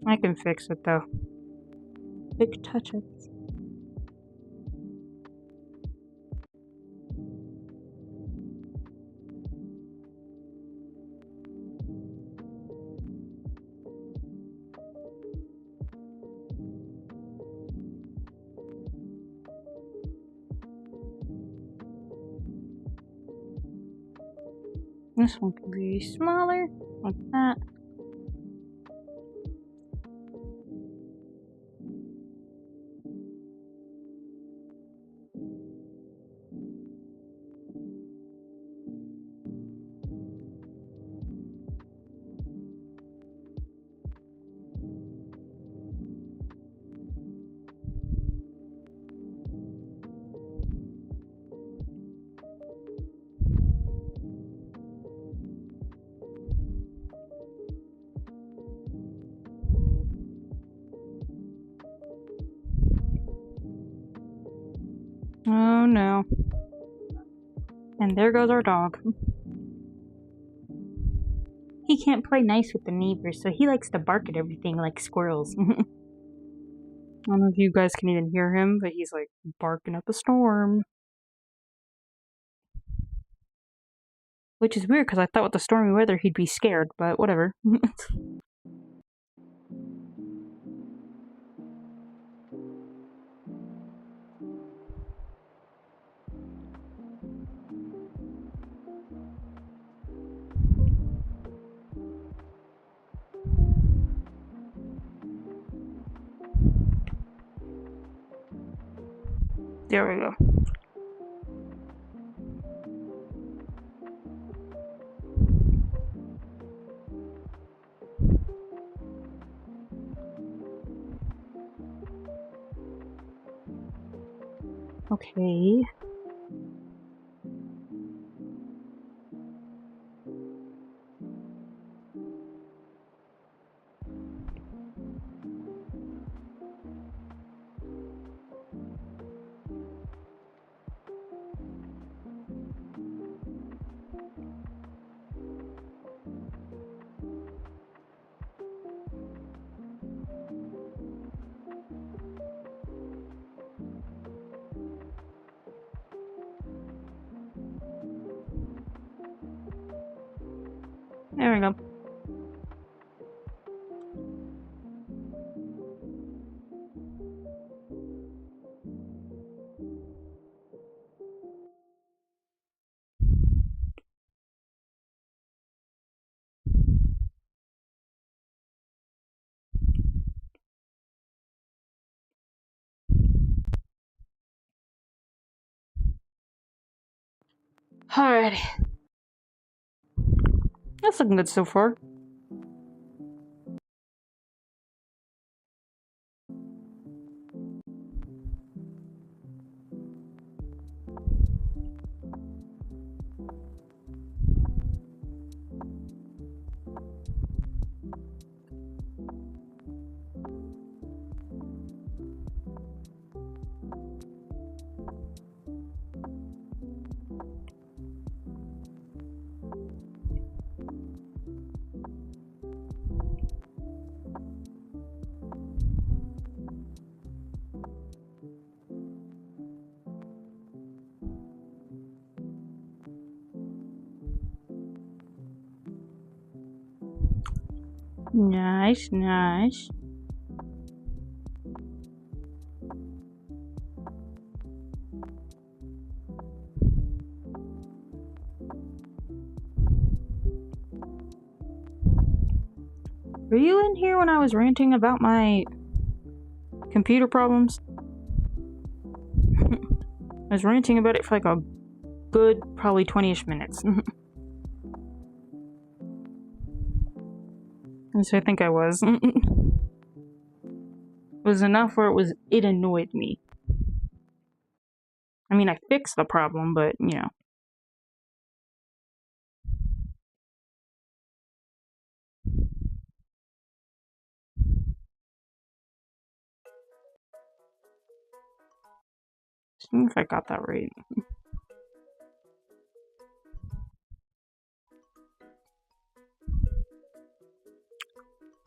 I can fix it though. Quick touch-ups. This one can be smaller, like that. Oh no. And there goes our dog. He can't play nice with the neighbors, so he likes to bark at everything like squirrels. I don't know if you guys can even hear him, but he's like barking up a storm. Which is weird because I thought with the stormy weather he'd be scared, but whatever. There we go. Okay. There we go. Alrighty. That's looking good so far. Nice, nice. Were you in here when I was ranting about my computer problems? I was ranting about it for like a good, probably 20-ish minutes. Yes, I think I was. It was enough where it annoyed me. I mean, I fixed the problem, but, you know. See if I got that right.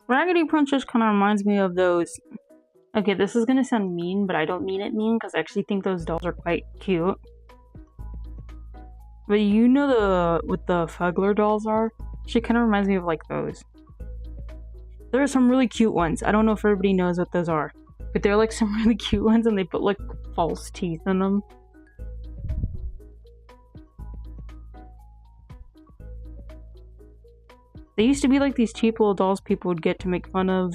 Raggedy Princess kind of reminds me of those... Okay, this is gonna sound mean, but I don't mean it mean, because I actually think those dolls are quite cute. But you know what the Fuggler dolls are? She kind of reminds me of like those. There are some really cute ones. I don't know if everybody knows what those are. But they're like some really cute ones, and they put like false teeth in them. They used to be like these cheap little dolls people would get to make fun of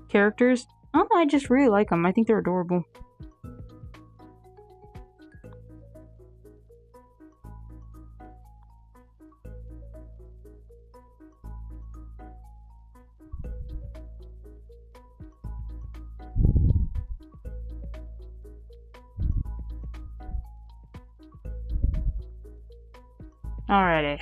characters. I don't know, I just really like them. I think they're adorable. Alrighty.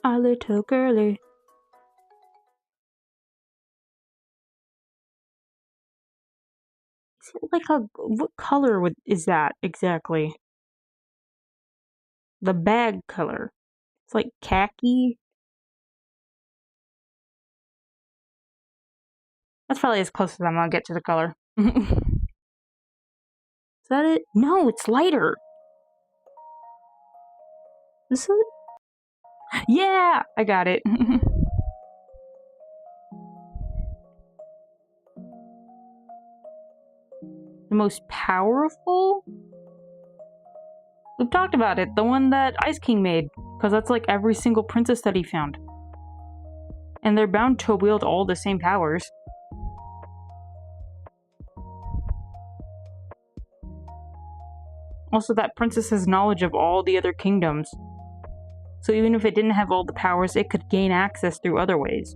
A little girly. Is it like what color is that exactly? The bag color. It's like khaki. That's probably as close as I'm gonna get to the color. Is that it? No, it's lighter. Is it? Yeah, I got it. The most powerful? We've talked about it. The one that Ice King made. Because that's like every single princess that he found. And they're bound to wield all the same powers. Also, that princess has knowledge of all the other kingdoms. So even if it didn't have all the powers, it could gain access through other ways.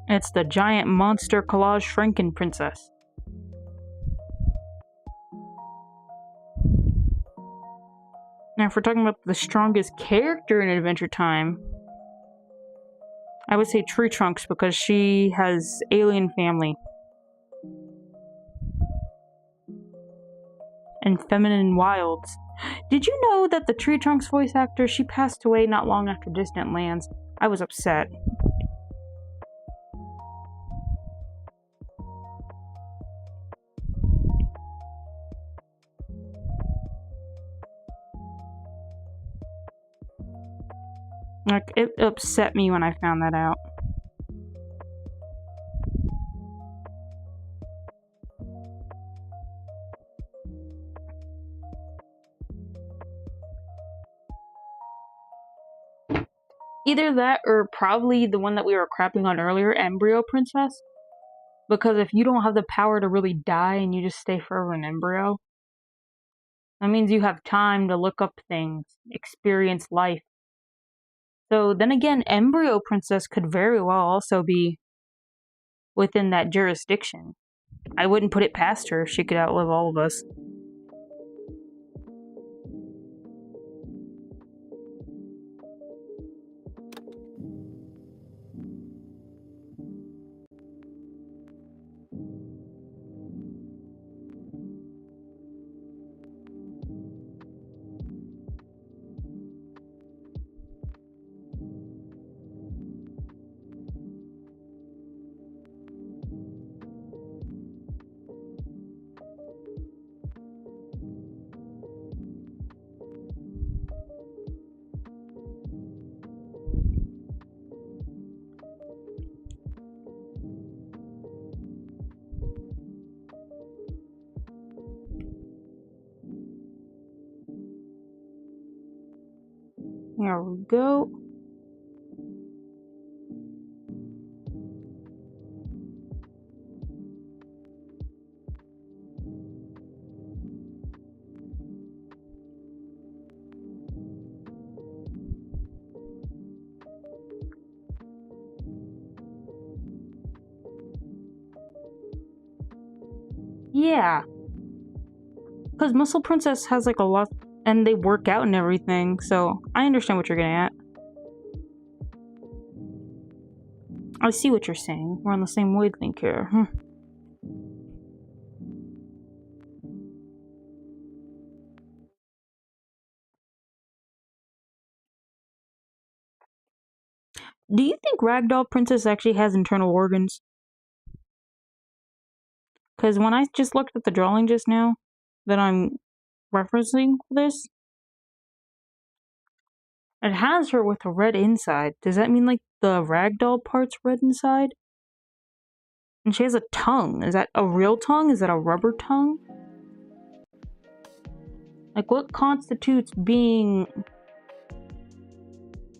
It's the giant monster collage Franken princess. Now, if we're talking about the strongest character in Adventure Time, I would say Tree Trunks, because she has alien family. And feminine wilds. Did you know that the Tree Trunks voice actor, she passed away not long after Distant Lands? I was upset. Like, it upset me when I found that out. Either that, or probably the one that we were crapping on earlier, Embryo Princess. Because if you don't have the power to really die and you just stay forever an embryo, that means you have time to look up things, experience life. So then again, Embryo Princess could very well also be within that jurisdiction. I wouldn't put it past her if she could outlive all of us. There we go. Yeah. Because Muscle Princess has like a lot, and they work out and everything, so I understand what you're getting at. I see what you're saying. We're on the same wavelength here. Do you think Ragdoll Princess actually has internal organs? Because when I just looked at the drawing just now that I'm referencing this, it has her with a red inside. Does that mean like the Ragdoll part's red inside? And she has a tongue. Is that a real tongue? Is that a rubber tongue? Like, what constitutes being,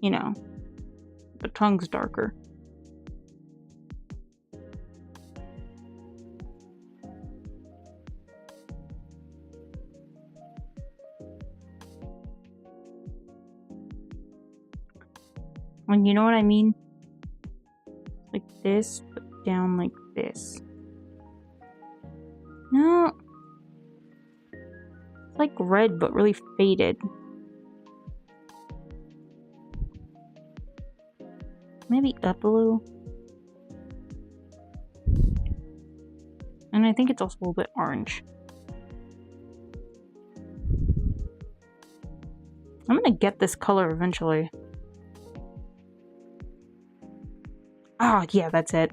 you know, the tongue's darker? Like, you know what I mean? Like this, but down like this. No. It's like red, but really faded. Maybe up a little. And I think it's also a little bit orange. I'm gonna get this color eventually. Ah, yeah, that's it.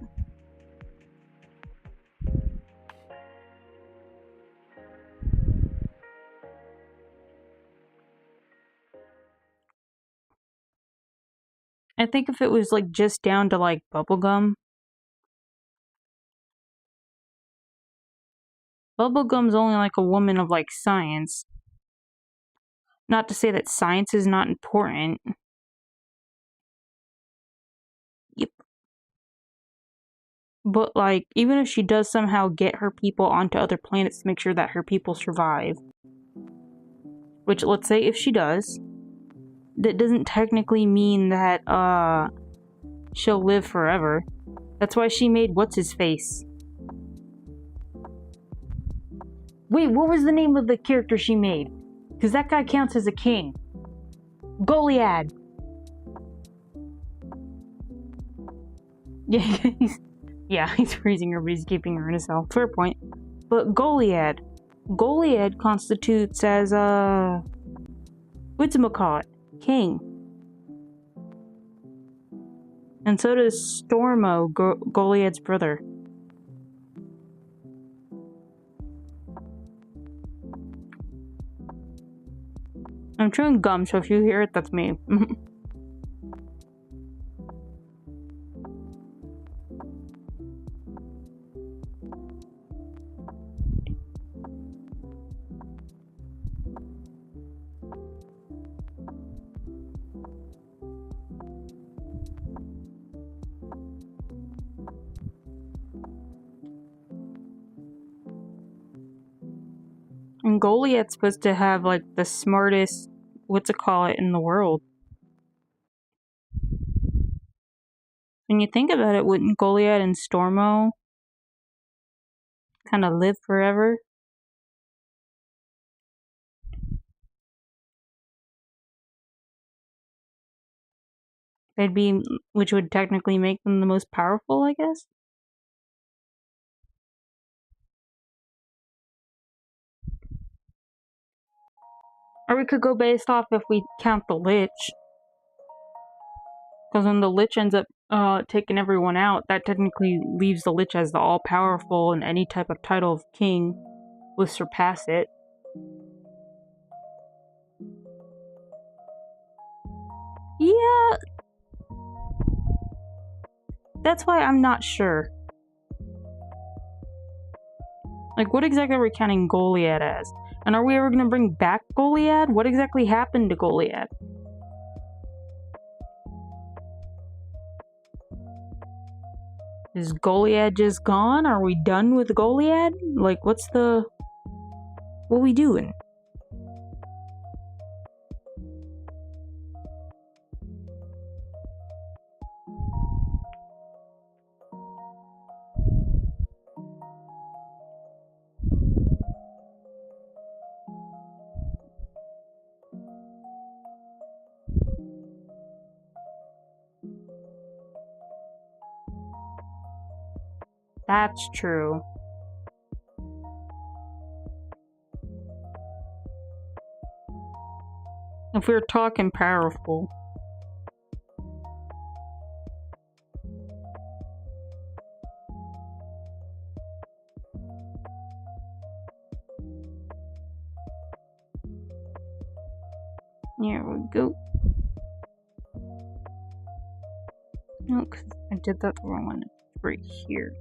I think if it was like just down to like bubblegum. Bubblegum's only like a woman of like science. Not to say that science is not important. Yep. But like, even if she does somehow get her people onto other planets to make sure that her people survive, which let's say if she does, that doesn't technically mean that she'll live forever. That's why she made what's-his-face. Wait, what was the name of the character she made? Because that guy counts as a king. Goliad. Yeah, he's freezing her, but he's keeping her in his cell. Fair point. But Goliad. Goliad constitutes as, whatchamacallit? King. And so does Stormo, Goliad's brother. I'm chewing gum, so if you hear it, that's me. And Goliad's supposed to have, like, the smartest, in the world. When you think about it, wouldn't Goliad and Stormo kind of live forever? They'd be, which would technically make them the most powerful, I guess? Or we could go based off if we count the Lich. Because when the Lich ends up taking everyone out, that technically leaves the Lich as the all-powerful, and any type of title of king would surpass it. Yeah. That's why I'm not sure. Like, what exactly are we counting Goliad as? And are we ever going to bring back Goliad? What exactly happened to Goliad? Is Goliad just gone? Are we done with Goliad? Like, what we doing? That's true. If we were talking powerful. There we go. No, because I did that the wrong one. It's right here.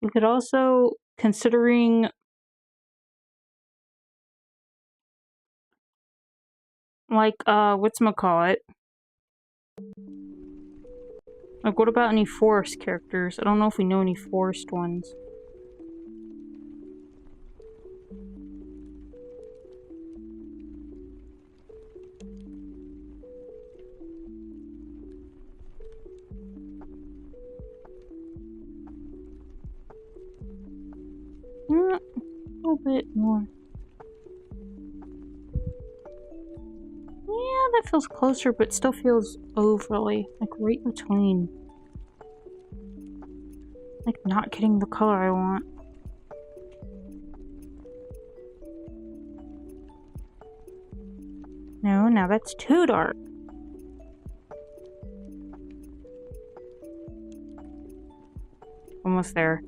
We could also, considering like whatchamacallit? Like, what about any forest characters? I don't know if we know any forest ones. A little bit more. Yeah, that feels closer, but still feels overly, like, right between. Like, not getting the color I want. No, now that's too dark. Almost there.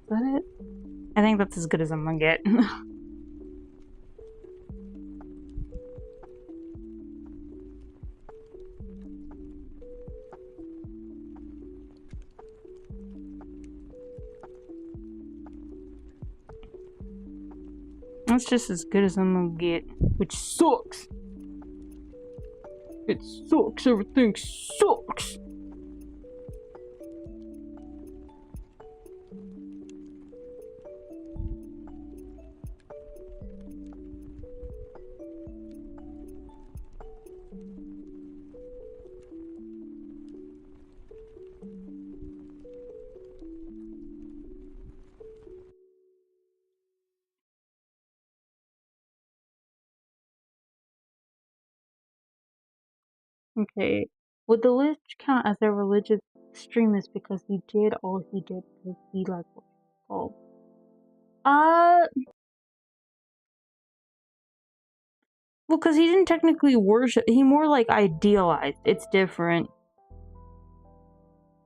Is that it? I think that's as good as I'm gonna get. That's just as good as I'm gonna get. Which sucks! It sucks, everything sucks! Okay. Would the Lich count as a religious extremist because he did all he did because he like oh. Well, because he didn't technically worship, he more like idealized. It's different.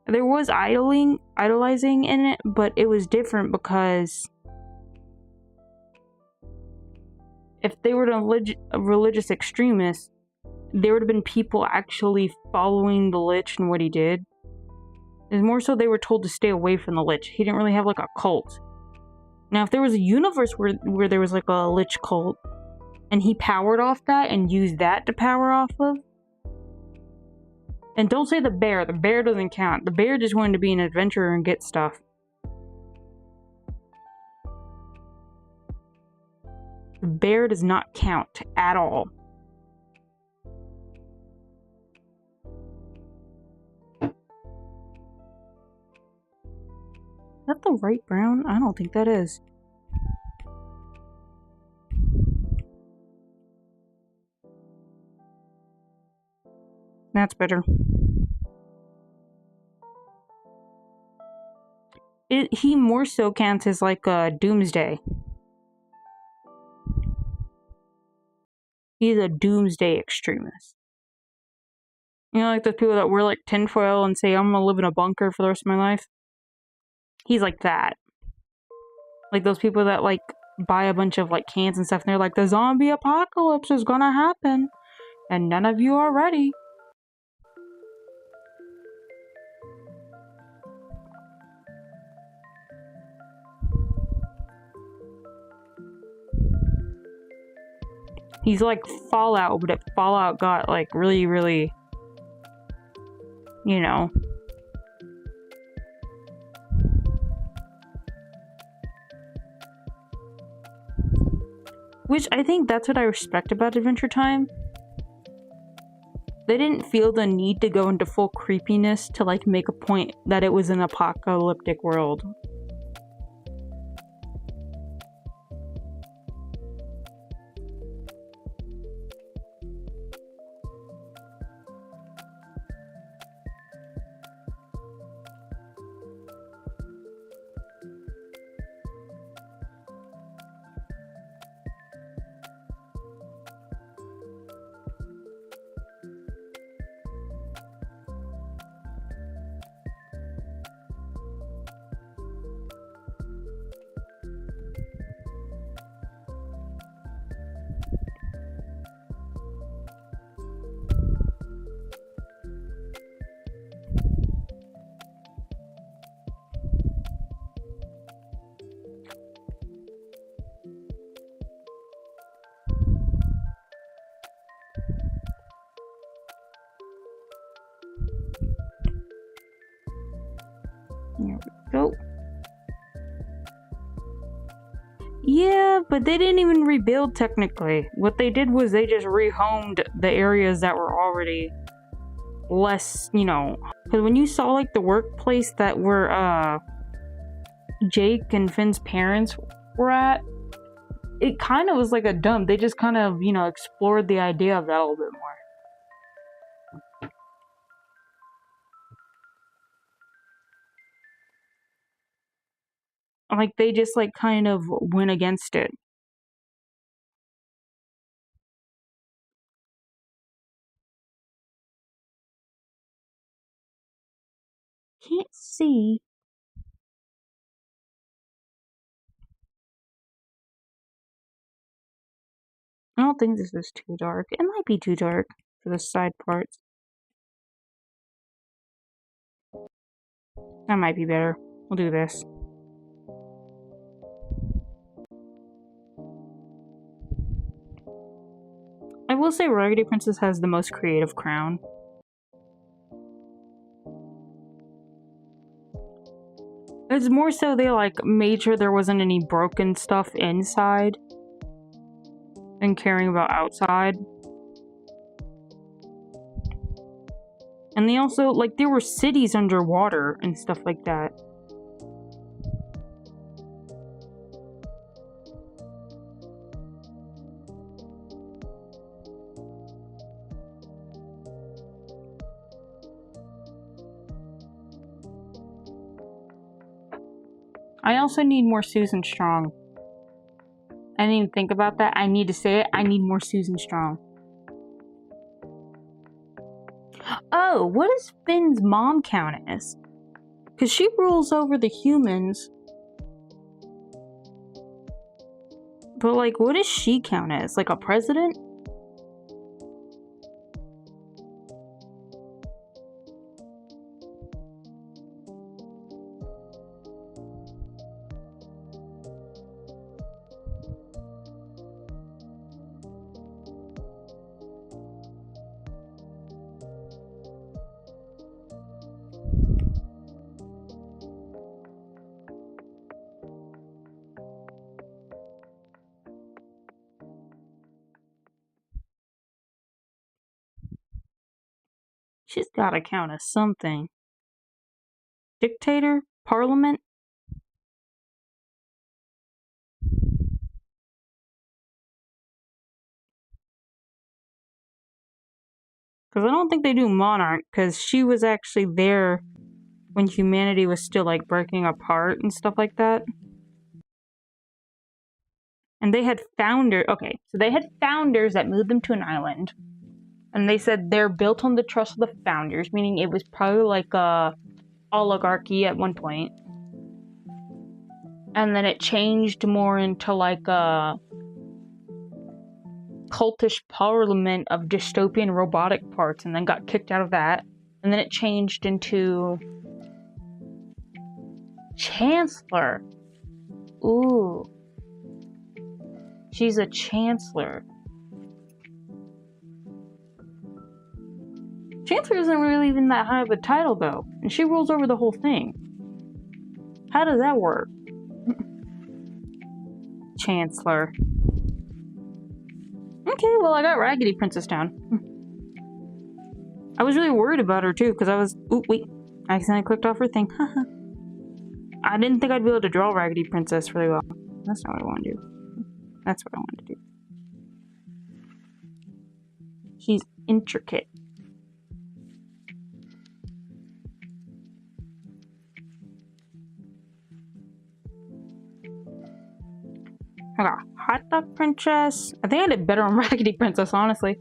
There was idolizing in it, but it was different because if they were a religious extremist, there would have been people actually following the Lich and what he did. It's more so they were told to stay away from the Lich. He didn't really have like a cult. Now, if there was a universe where there was like a Lich cult, and he powered off that and used that to power off of, and don't say the bear doesn't count. The bear just wanted to be an adventurer and get stuff. The bear does not count at all. Is that the right brown? I don't think that is. That's better. He more so counts as like a doomsday. He's a doomsday extremist. You know, like those people that wear like tinfoil and say, I'm gonna live in a bunker for the rest of my life? He's like that. Like those people that like buy a bunch of like cans and stuff, and they're like, the zombie apocalypse is gonna happen, and none of you are ready. He's like Fallout, but if Fallout got like really, really, you know. Which I think that's what I respect about Adventure Time. They didn't feel the need to go into full creepiness to like make a point that it was an apocalyptic world. There we go. Yeah, but they didn't even rebuild technically. What they did was they just rehomed the areas that were already less, you know. Because when you saw like the workplace that were Jake and Finn's parents were at, it kind of was like a dump. They just kind of, you know, explored the idea of that a little bit more. Like, they just, like, kind of went against it. Can't see. I don't think this is too dark. It might be too dark for the side parts. That might be better. We'll do this. I will say Raggedy Princess has the most creative crown. It's more so they, like, made sure there wasn't any broken stuff inside than caring about outside. And they also, like, there were cities underwater and stuff like that. I also need more Susan Strong. I didn't even think about that. I need to say it. I need more Susan Strong. Oh, what does Finn's mom count as? Because she rules over the humans. But, like, what does she count as? Like a president? She's gotta count as something. Dictator? Parliament? Because I don't think they do monarch, because she was actually there when humanity was still, like, breaking apart and stuff like that. And they had founders. Okay, so they had founders that moved them to an island. And they said they're built on the trust of the founders, meaning it was probably like a oligarchy at one point. and then it changed more into like a cultish parliament of dystopian robotic parts, and then got kicked out of that, and then it changed into Chancellor. Ooh. She's a chancellor. Chancellor isn't really even that high of a title, though, and she rules over the whole thing. How does that work? Chancellor. Okay, well, I got Raggedy Princess down. I was really worried about her, too, because I was... Ooh, wait. I accidentally clicked off her thing. I didn't think I'd be able to draw Raggedy Princess really well. That's not what I want to do. That's what I want to do. She's intricate. I got Hot Dog Princess. I think I did better on Raggedy Princess, honestly.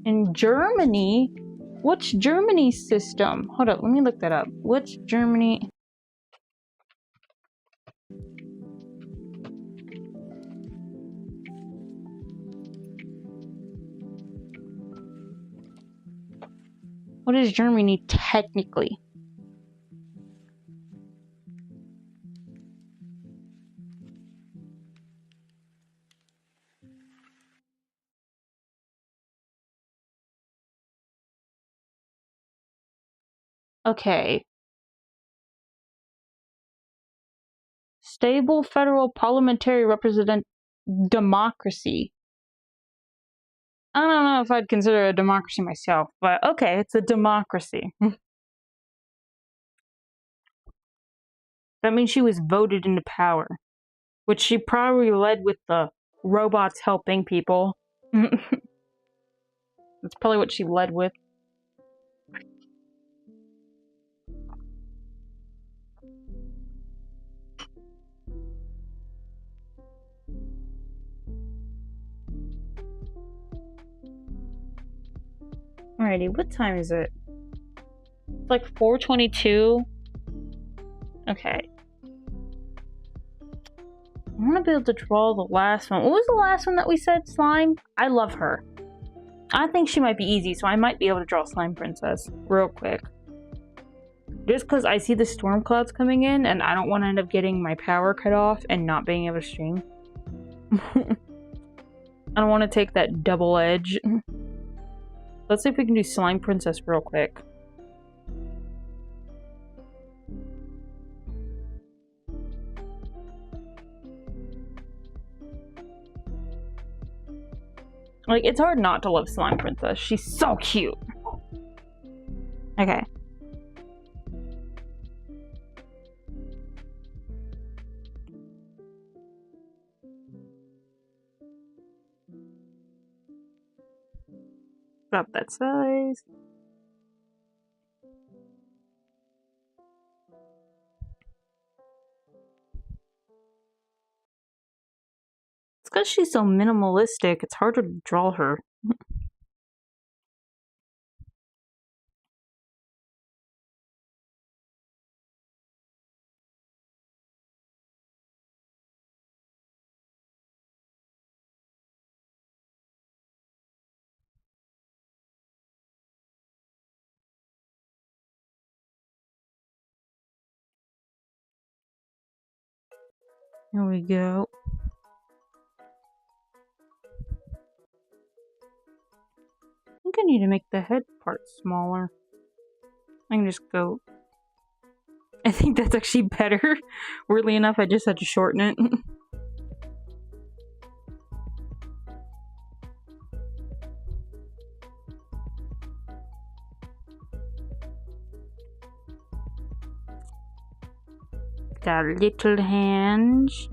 In Germany? What's Germany's system? Hold up, let me look that up. What's Germany? What is Germany technically? Okay. Stable federal parliamentary represent democracy. I don't know if I'd consider it a democracy myself, but okay, it's a democracy. That means she was voted into power, which she probably led with the robots helping people. That's probably what she led with. Alrighty, what time is it? It's like 4:22. Okay. I want to be able to draw the last one. What was the last one that we said? Slime? I love her. I think she might be easy, so I might be able to draw Slime Princess real quick. Just because I see the storm clouds coming in, and I don't want to end up getting my power cut off and not being able to stream. I don't want to take that double edge. Let's see if we can do Slime Princess real quick. Like, it's hard not to love Slime Princess. She's so cute. Okay. About that size. It's because she's so minimalistic, it's harder to draw her. There we go. I think I need to make the head part smaller. I can just go... I think that's actually better. Weirdly enough, I just had to shorten it. Got little hands.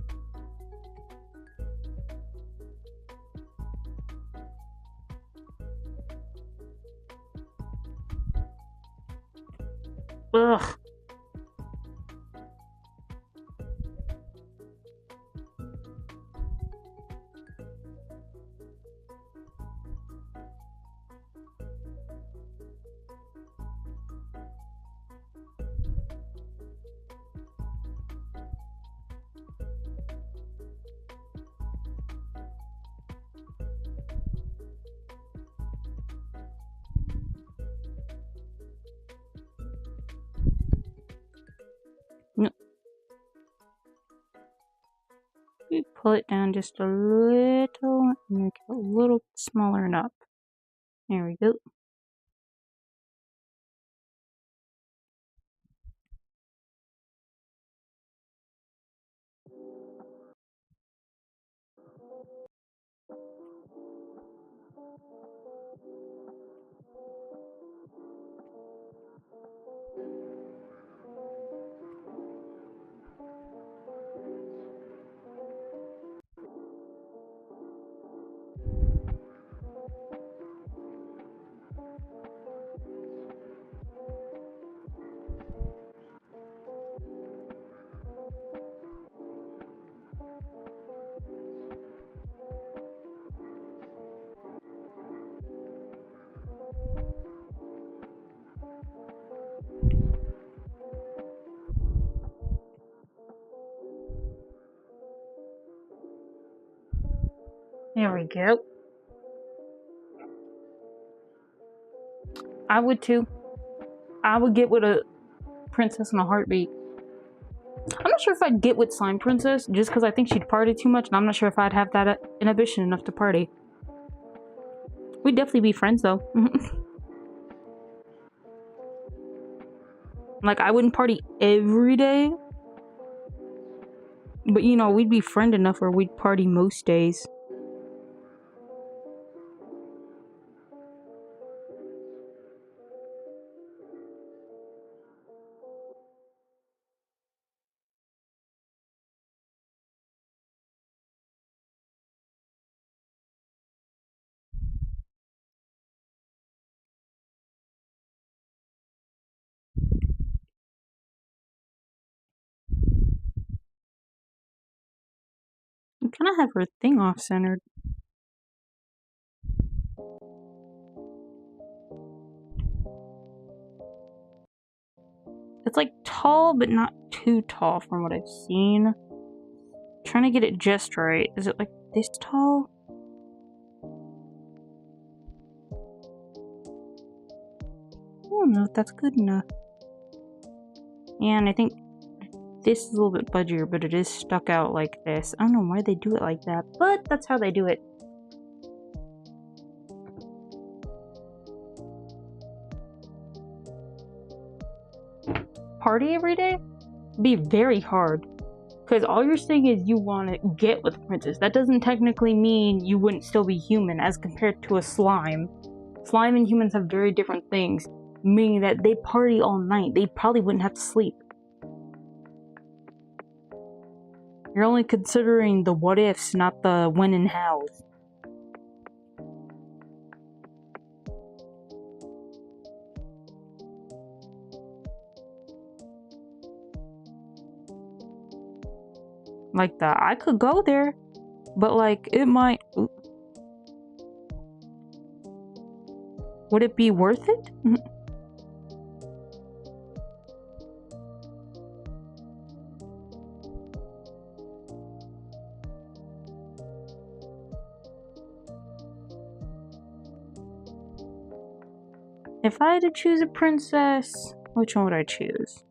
Ugh. No. We pull it down just a little, make it a little smaller and up. There we go. There we go. I would too. I would get with a princess in a heartbeat. I'm not sure if I'd get with Slime Princess, just because I think she'd party too much, and I'm not sure if I'd have that inhibition enough to party. We'd definitely be friends, though. Like, I wouldn't party every day, but, you know, we'd be friend enough where we'd party most days. You kind of have her thing off-centered. It's like tall, but not too tall from what I've seen. Trying to get it just right. Is it like this tall? I don't know if that's good enough. Yeah, and I think this is a little bit budgier, but it is stuck out like this. I don't know why they do it like that, but that's how they do it. Party every day? Be very hard. Because all you're saying is you want to get with the princess. That doesn't technically mean you wouldn't still be human as compared to a slime. Slime and humans have very different things, meaning that they party all night. They probably wouldn't have to sleep. You're only considering the what ifs, not the when and hows. Like that, I could go there, but like it might. Would it be worth it? If I had to choose a princess, which one would I choose?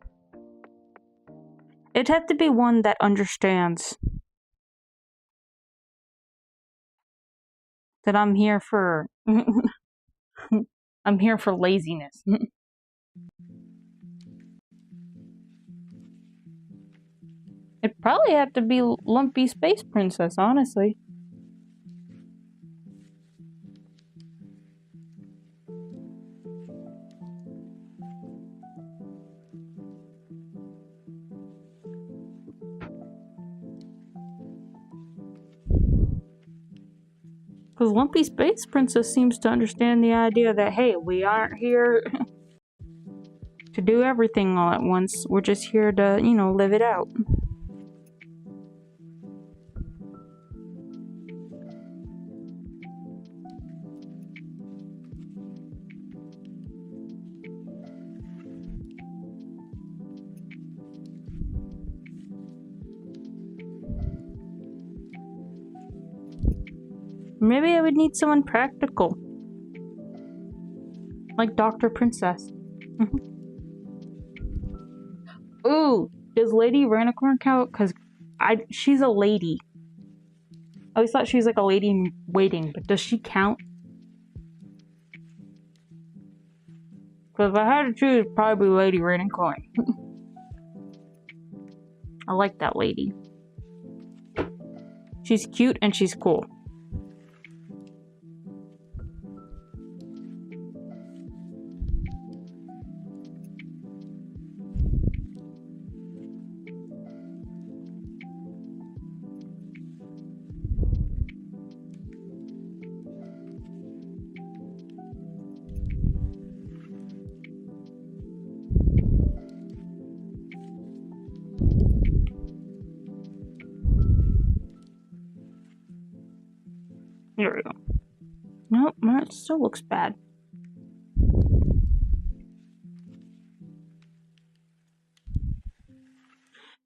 It'd have to be one that understands that I'm here for. I'm here for laziness. It'd probably have to be Lumpy Space Princess, honestly. Because Lumpy Space Princess seems to understand the idea that, hey, we aren't here to do everything all at once. We're just here to, you know, live it out. Maybe I would need someone practical. Like Dr. Princess. Ooh, does Lady Ranicorn count? Because she's a lady. I always thought she was like a lady in waiting, but does she count? Because if I had to choose, probably Lady Ranicorn. I like that lady. She's cute and she's cool. Here we go. Nope, that still looks bad.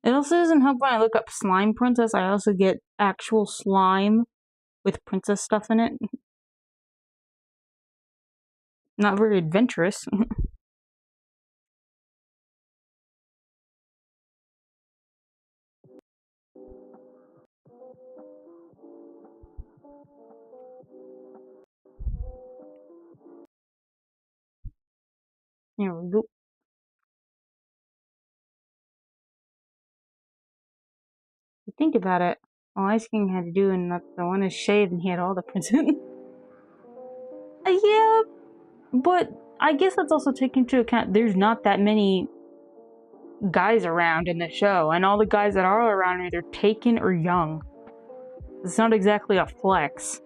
It also doesn't help when I look up Slime Princess. I also get actual slime with princess stuff in it. Not very adventurous. Here we go. Think about it. All Ice King had to do, and the one is shade, and he had all the princess. Yeah, but I guess that's also taken into account. There's not that many guys around in the show, and all the guys that are around are either taken or young. It's not exactly a flex.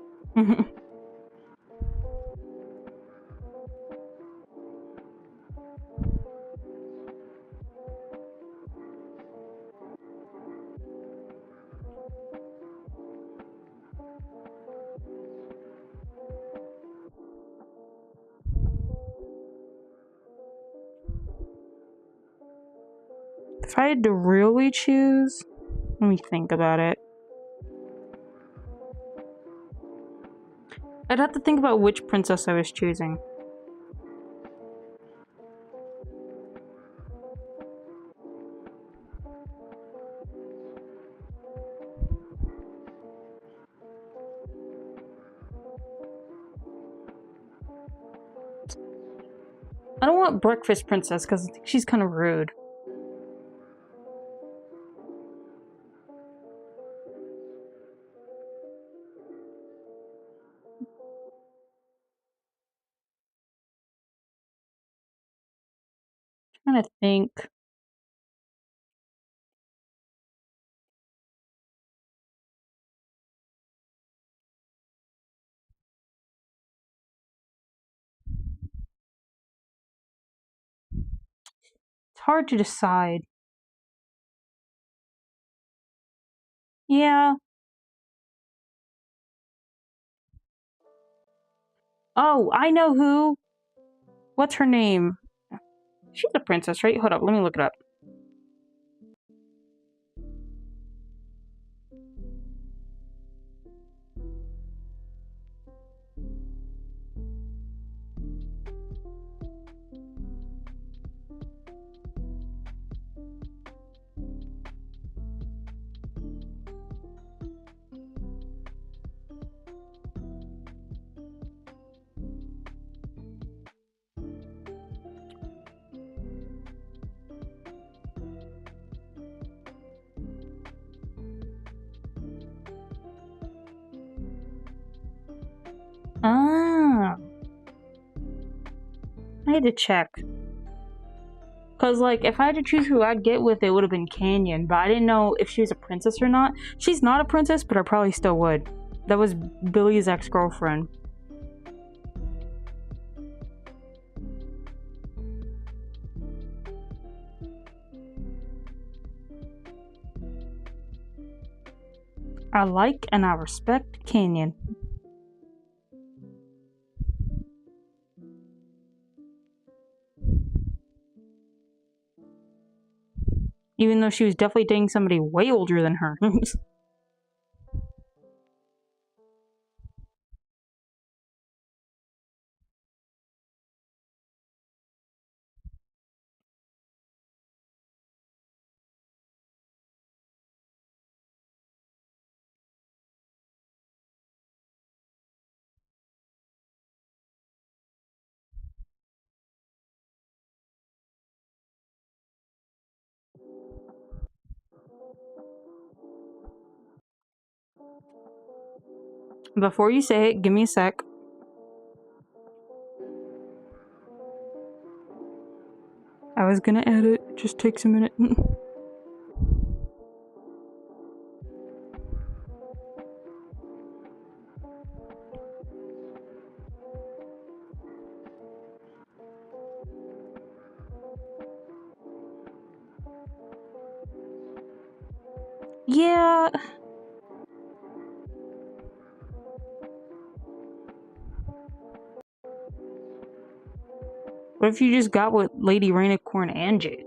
If I had to really choose, let me think about it. I'd have to think about which princess I was choosing. I don't want Breakfast Princess because I think she's kind of rude. I'm trying to think. It's hard to decide. Yeah. Oh, I know who. What's her name? She's a princess, right? Hold up, let me look it up. Ah. I had to check. Because, like, if I had to choose who I'd get with, it would have been Canyon, but I didn't know if she was a princess or not. She's not a princess, but I probably still would. That was Billy's ex-girlfriend. I like and I respect Canyon. Even though she was definitely dating somebody way older than her. Before you say it, give me a sec. I was gonna add it. It just takes a minute. Yeah. What if you just got with Lady Rainicorn and Jake?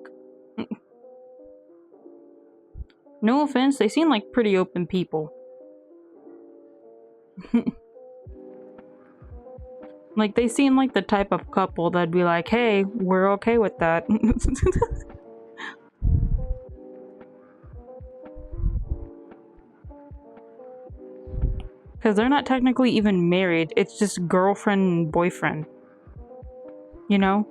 No offense, they seem like pretty open people. Like, they seem like the type of couple that'd be like, hey, we're okay with that. Because they're not technically even married, it's just girlfriend and boyfriend. You know?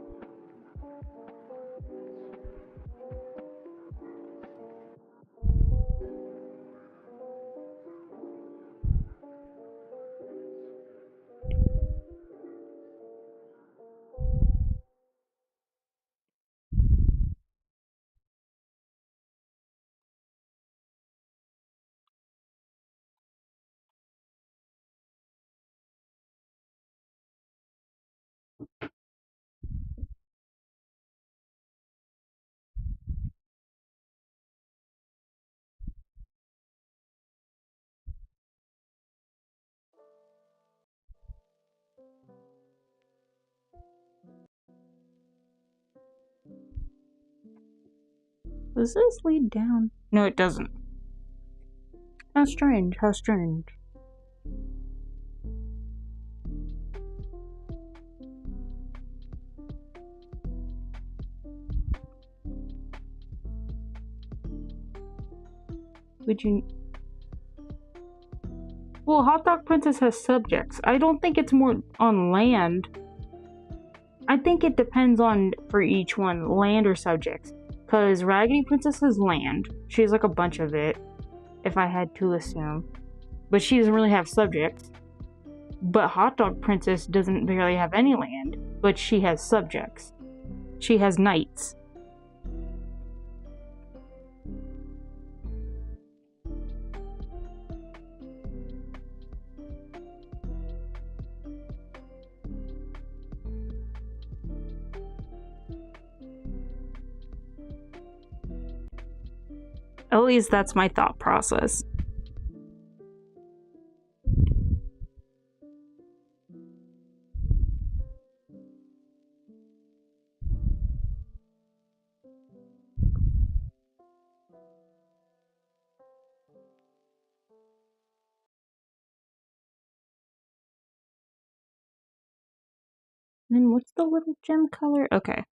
Does this lead down? No, it doesn't. How strange, how strange. Would you... Well, Hot Dog Princess has subjects. I don't think it's more on land. I think it depends on, for each one, land or subjects. Because Raggedy Princess has land. She has like a bunch of it, if I had to assume. But she doesn't really have subjects. But Hot Dog Princess doesn't barely have any land, but she has subjects. She has knights. At least that's my thought process. And what's the little gem color? Okay.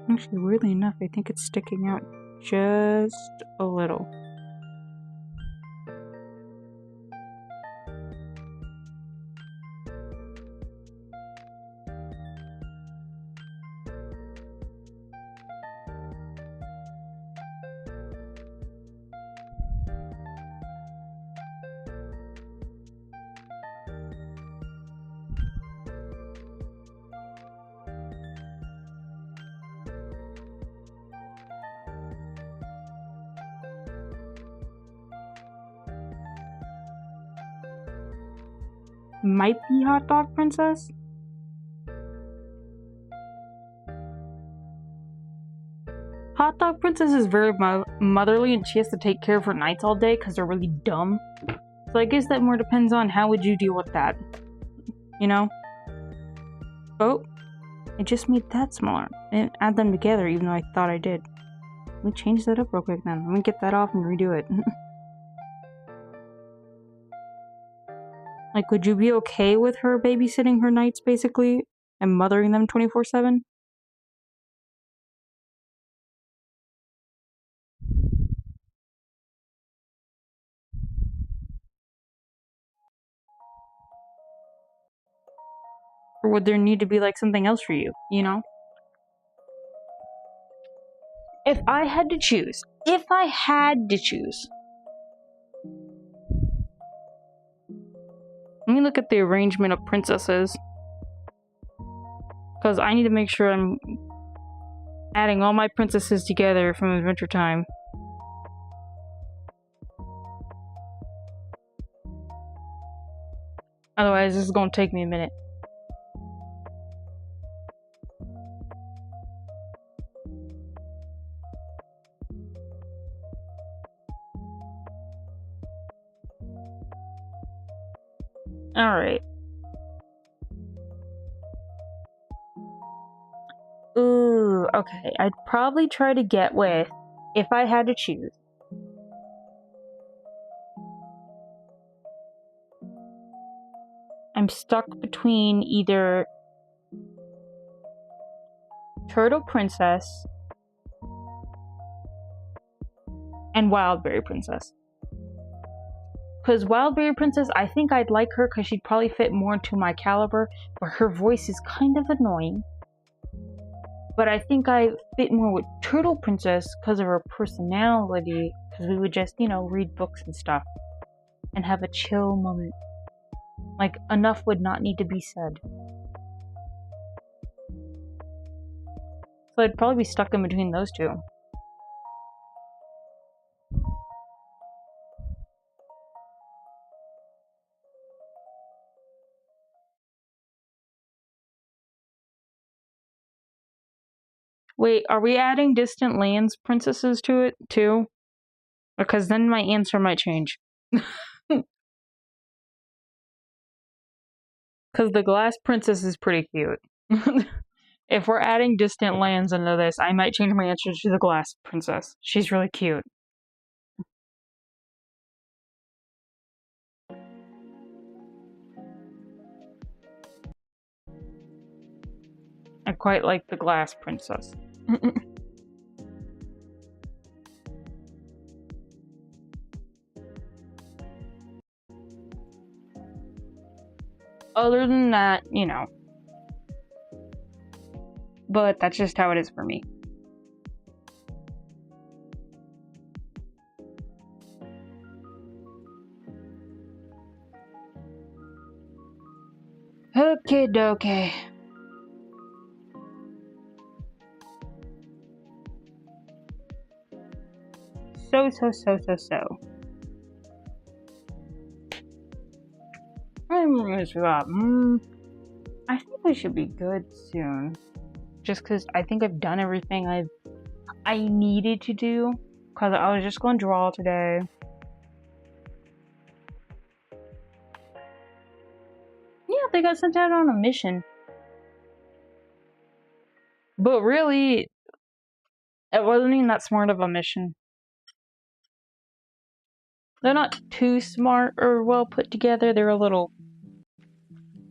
Actually, weirdly enough, I think it's sticking out just a little. Might be Hot Dog Princess? Hot Dog Princess is very motherly and she has to take care of her knights all day because they're really dumb. So I guess that more depends on how would you deal with that. You know? Oh, I just made that smaller. I didn't add them together even though I thought I did. Let me change that up real quick then. Let me get that off and redo it. Like, would you be okay with her babysitting her knights, basically, and mothering them 24/7? Or would there need to be like something else for you, you know? If I had to choose. Let me look at the arrangement of princesses. Because I need to make sure I'm adding all my princesses together from Adventure Time. Otherwise, this is going to take me a minute. Alright. Ooh, okay. I'd probably try to get with, if I had to choose. I'm stuck between either Turtle Princess and Wildberry Princess. Because Wildberry Princess, I think I'd like her because she'd probably fit more into my caliber, but her voice is kind of annoying. But I think I fit more with Turtle Princess because of her personality, because we would just, you know, read books and stuff and have a chill moment. Like, enough would not need to be said. So I'd probably be stuck in between those two. Wait, are we adding Distant Lands princesses to it, too? Because then my answer might change. Because the Glass Princess is pretty cute. If we're adding Distant Lands into this, I might change my answer to the Glass Princess. She's really cute. I quite like the Glass Princess. Other than that, you know. But that's just how it is for me. Okay, dokie. So. I think we should be good soon. Just because I think I've done everything I needed to do. Because I was just going to draw today. Yeah, they got sent out on a mission. But really, it wasn't even that smart of a mission. They're not too smart or well put together. They're a little...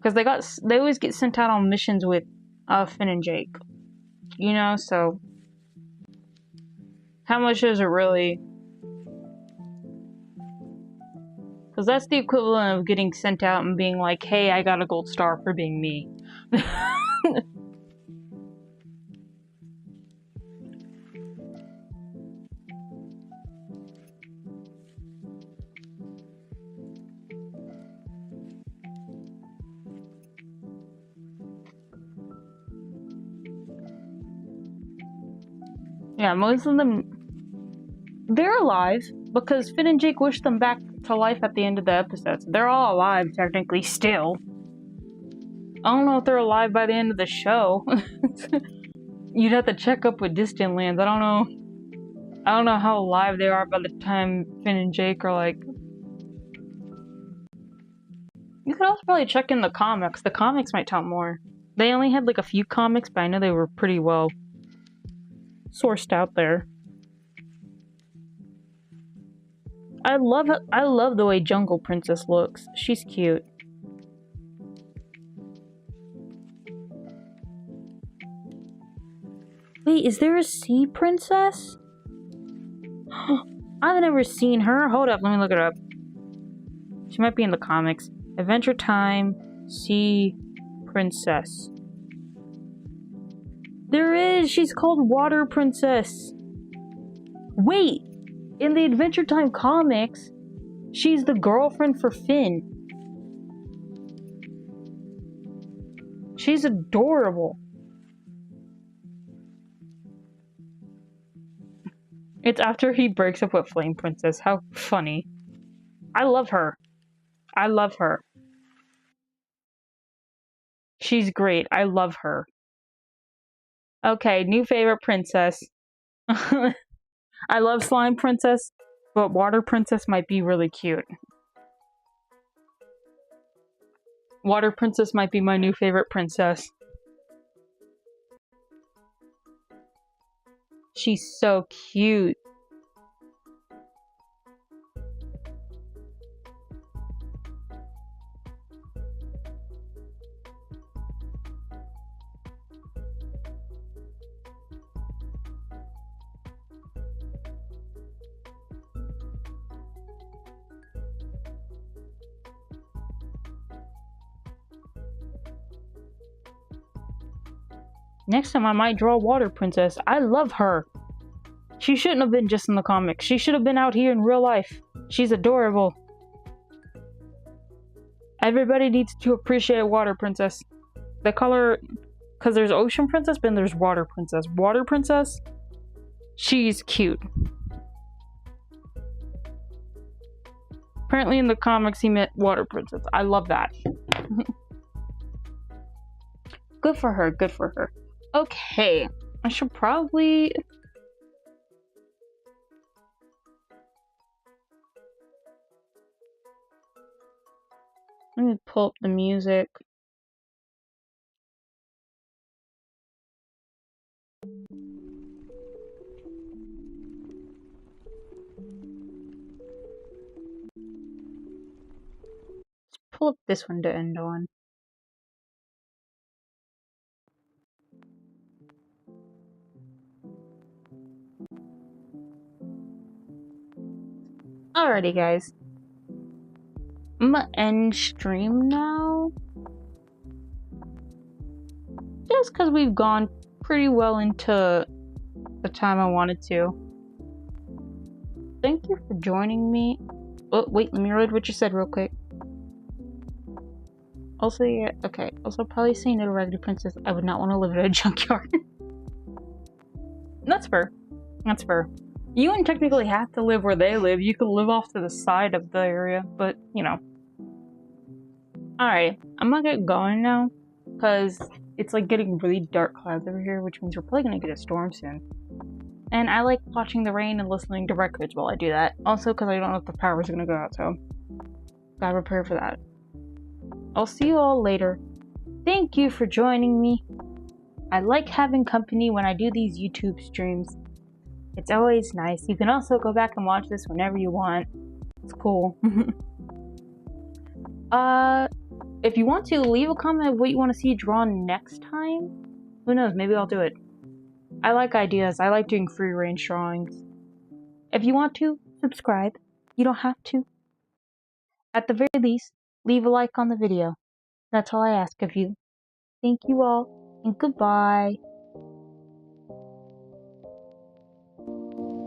Because they always get sent out on missions with Finn and Jake. You know, so... How much is it really? Because that's the equivalent of getting sent out and being like, hey, I got a gold star for being me. Yeah, most of them, they're alive, because Finn and Jake wished them back to life at the end of the episodes. They're all alive, technically, still. I don't know if they're alive by the end of the show. You'd have to check up with Distant Lands. I don't know how alive they are by the time Finn and Jake are like... You could also probably check in the comics. The comics might tell more. They only had like a few comics, but I know they were pretty well sourced out there. I love the way Jungle Princess looks. She's cute. Wait, is there a Sea Princess? I've never seen her. Hold up, let me look it up. She might be in the comics. Adventure Time, Sea princess. There is! She's called Water Princess! Wait! In the Adventure Time comics, she's the girlfriend for Finn. She's adorable. It's after he breaks up with Flame Princess. How funny. I love her. I love her. She's great. I love her. Okay, new favorite princess. I love Slime Princess, but Water Princess might be really cute. Water Princess might be my new favorite princess. She's so cute. Next time I might draw Water Princess. I love her. She shouldn't have been just in the comics. She should have been out here in real life. She's adorable. Everybody needs to appreciate Water Princess. The color... Because there's Ocean Princess, but then there's Water Princess. Water Princess? She's cute. Apparently in the comics he meant Water Princess. I love that. Good for her, good for her. Okay, I should probably... Let me pull up the music. Let's pull up this one to end on. Alrighty, guys. I'm gonna end stream now. Just because we've gone pretty well into the time I wanted to. Thank you for joining me. Oh, wait, let me read what you said real quick. Also, yeah, okay. Also, probably saying to the regular princess, I would not want to live in a junkyard. That's fair. That's fair. You wouldn't technically have to live where they live. You could live off to the side of the area, but, you know. Alright, I'm gonna get going now, because it's like getting really dark clouds over here, which means we're probably gonna get a storm soon. And I like watching the rain and listening to records while I do that. Also, because I don't know if the power's gonna go out, so gotta prepare for that. I'll see you all later. Thank you for joining me. I like having company when I do these YouTube streams. It's always nice. You can also go back and watch this whenever you want. It's cool. If you want to, leave a comment of what you want to see drawn next time. Who knows, maybe I'll do it. I like ideas. I like doing free range drawings. If you want to, subscribe. You don't have to. At the very least, leave a like on the video. That's all I ask of you. Thank you all, and goodbye.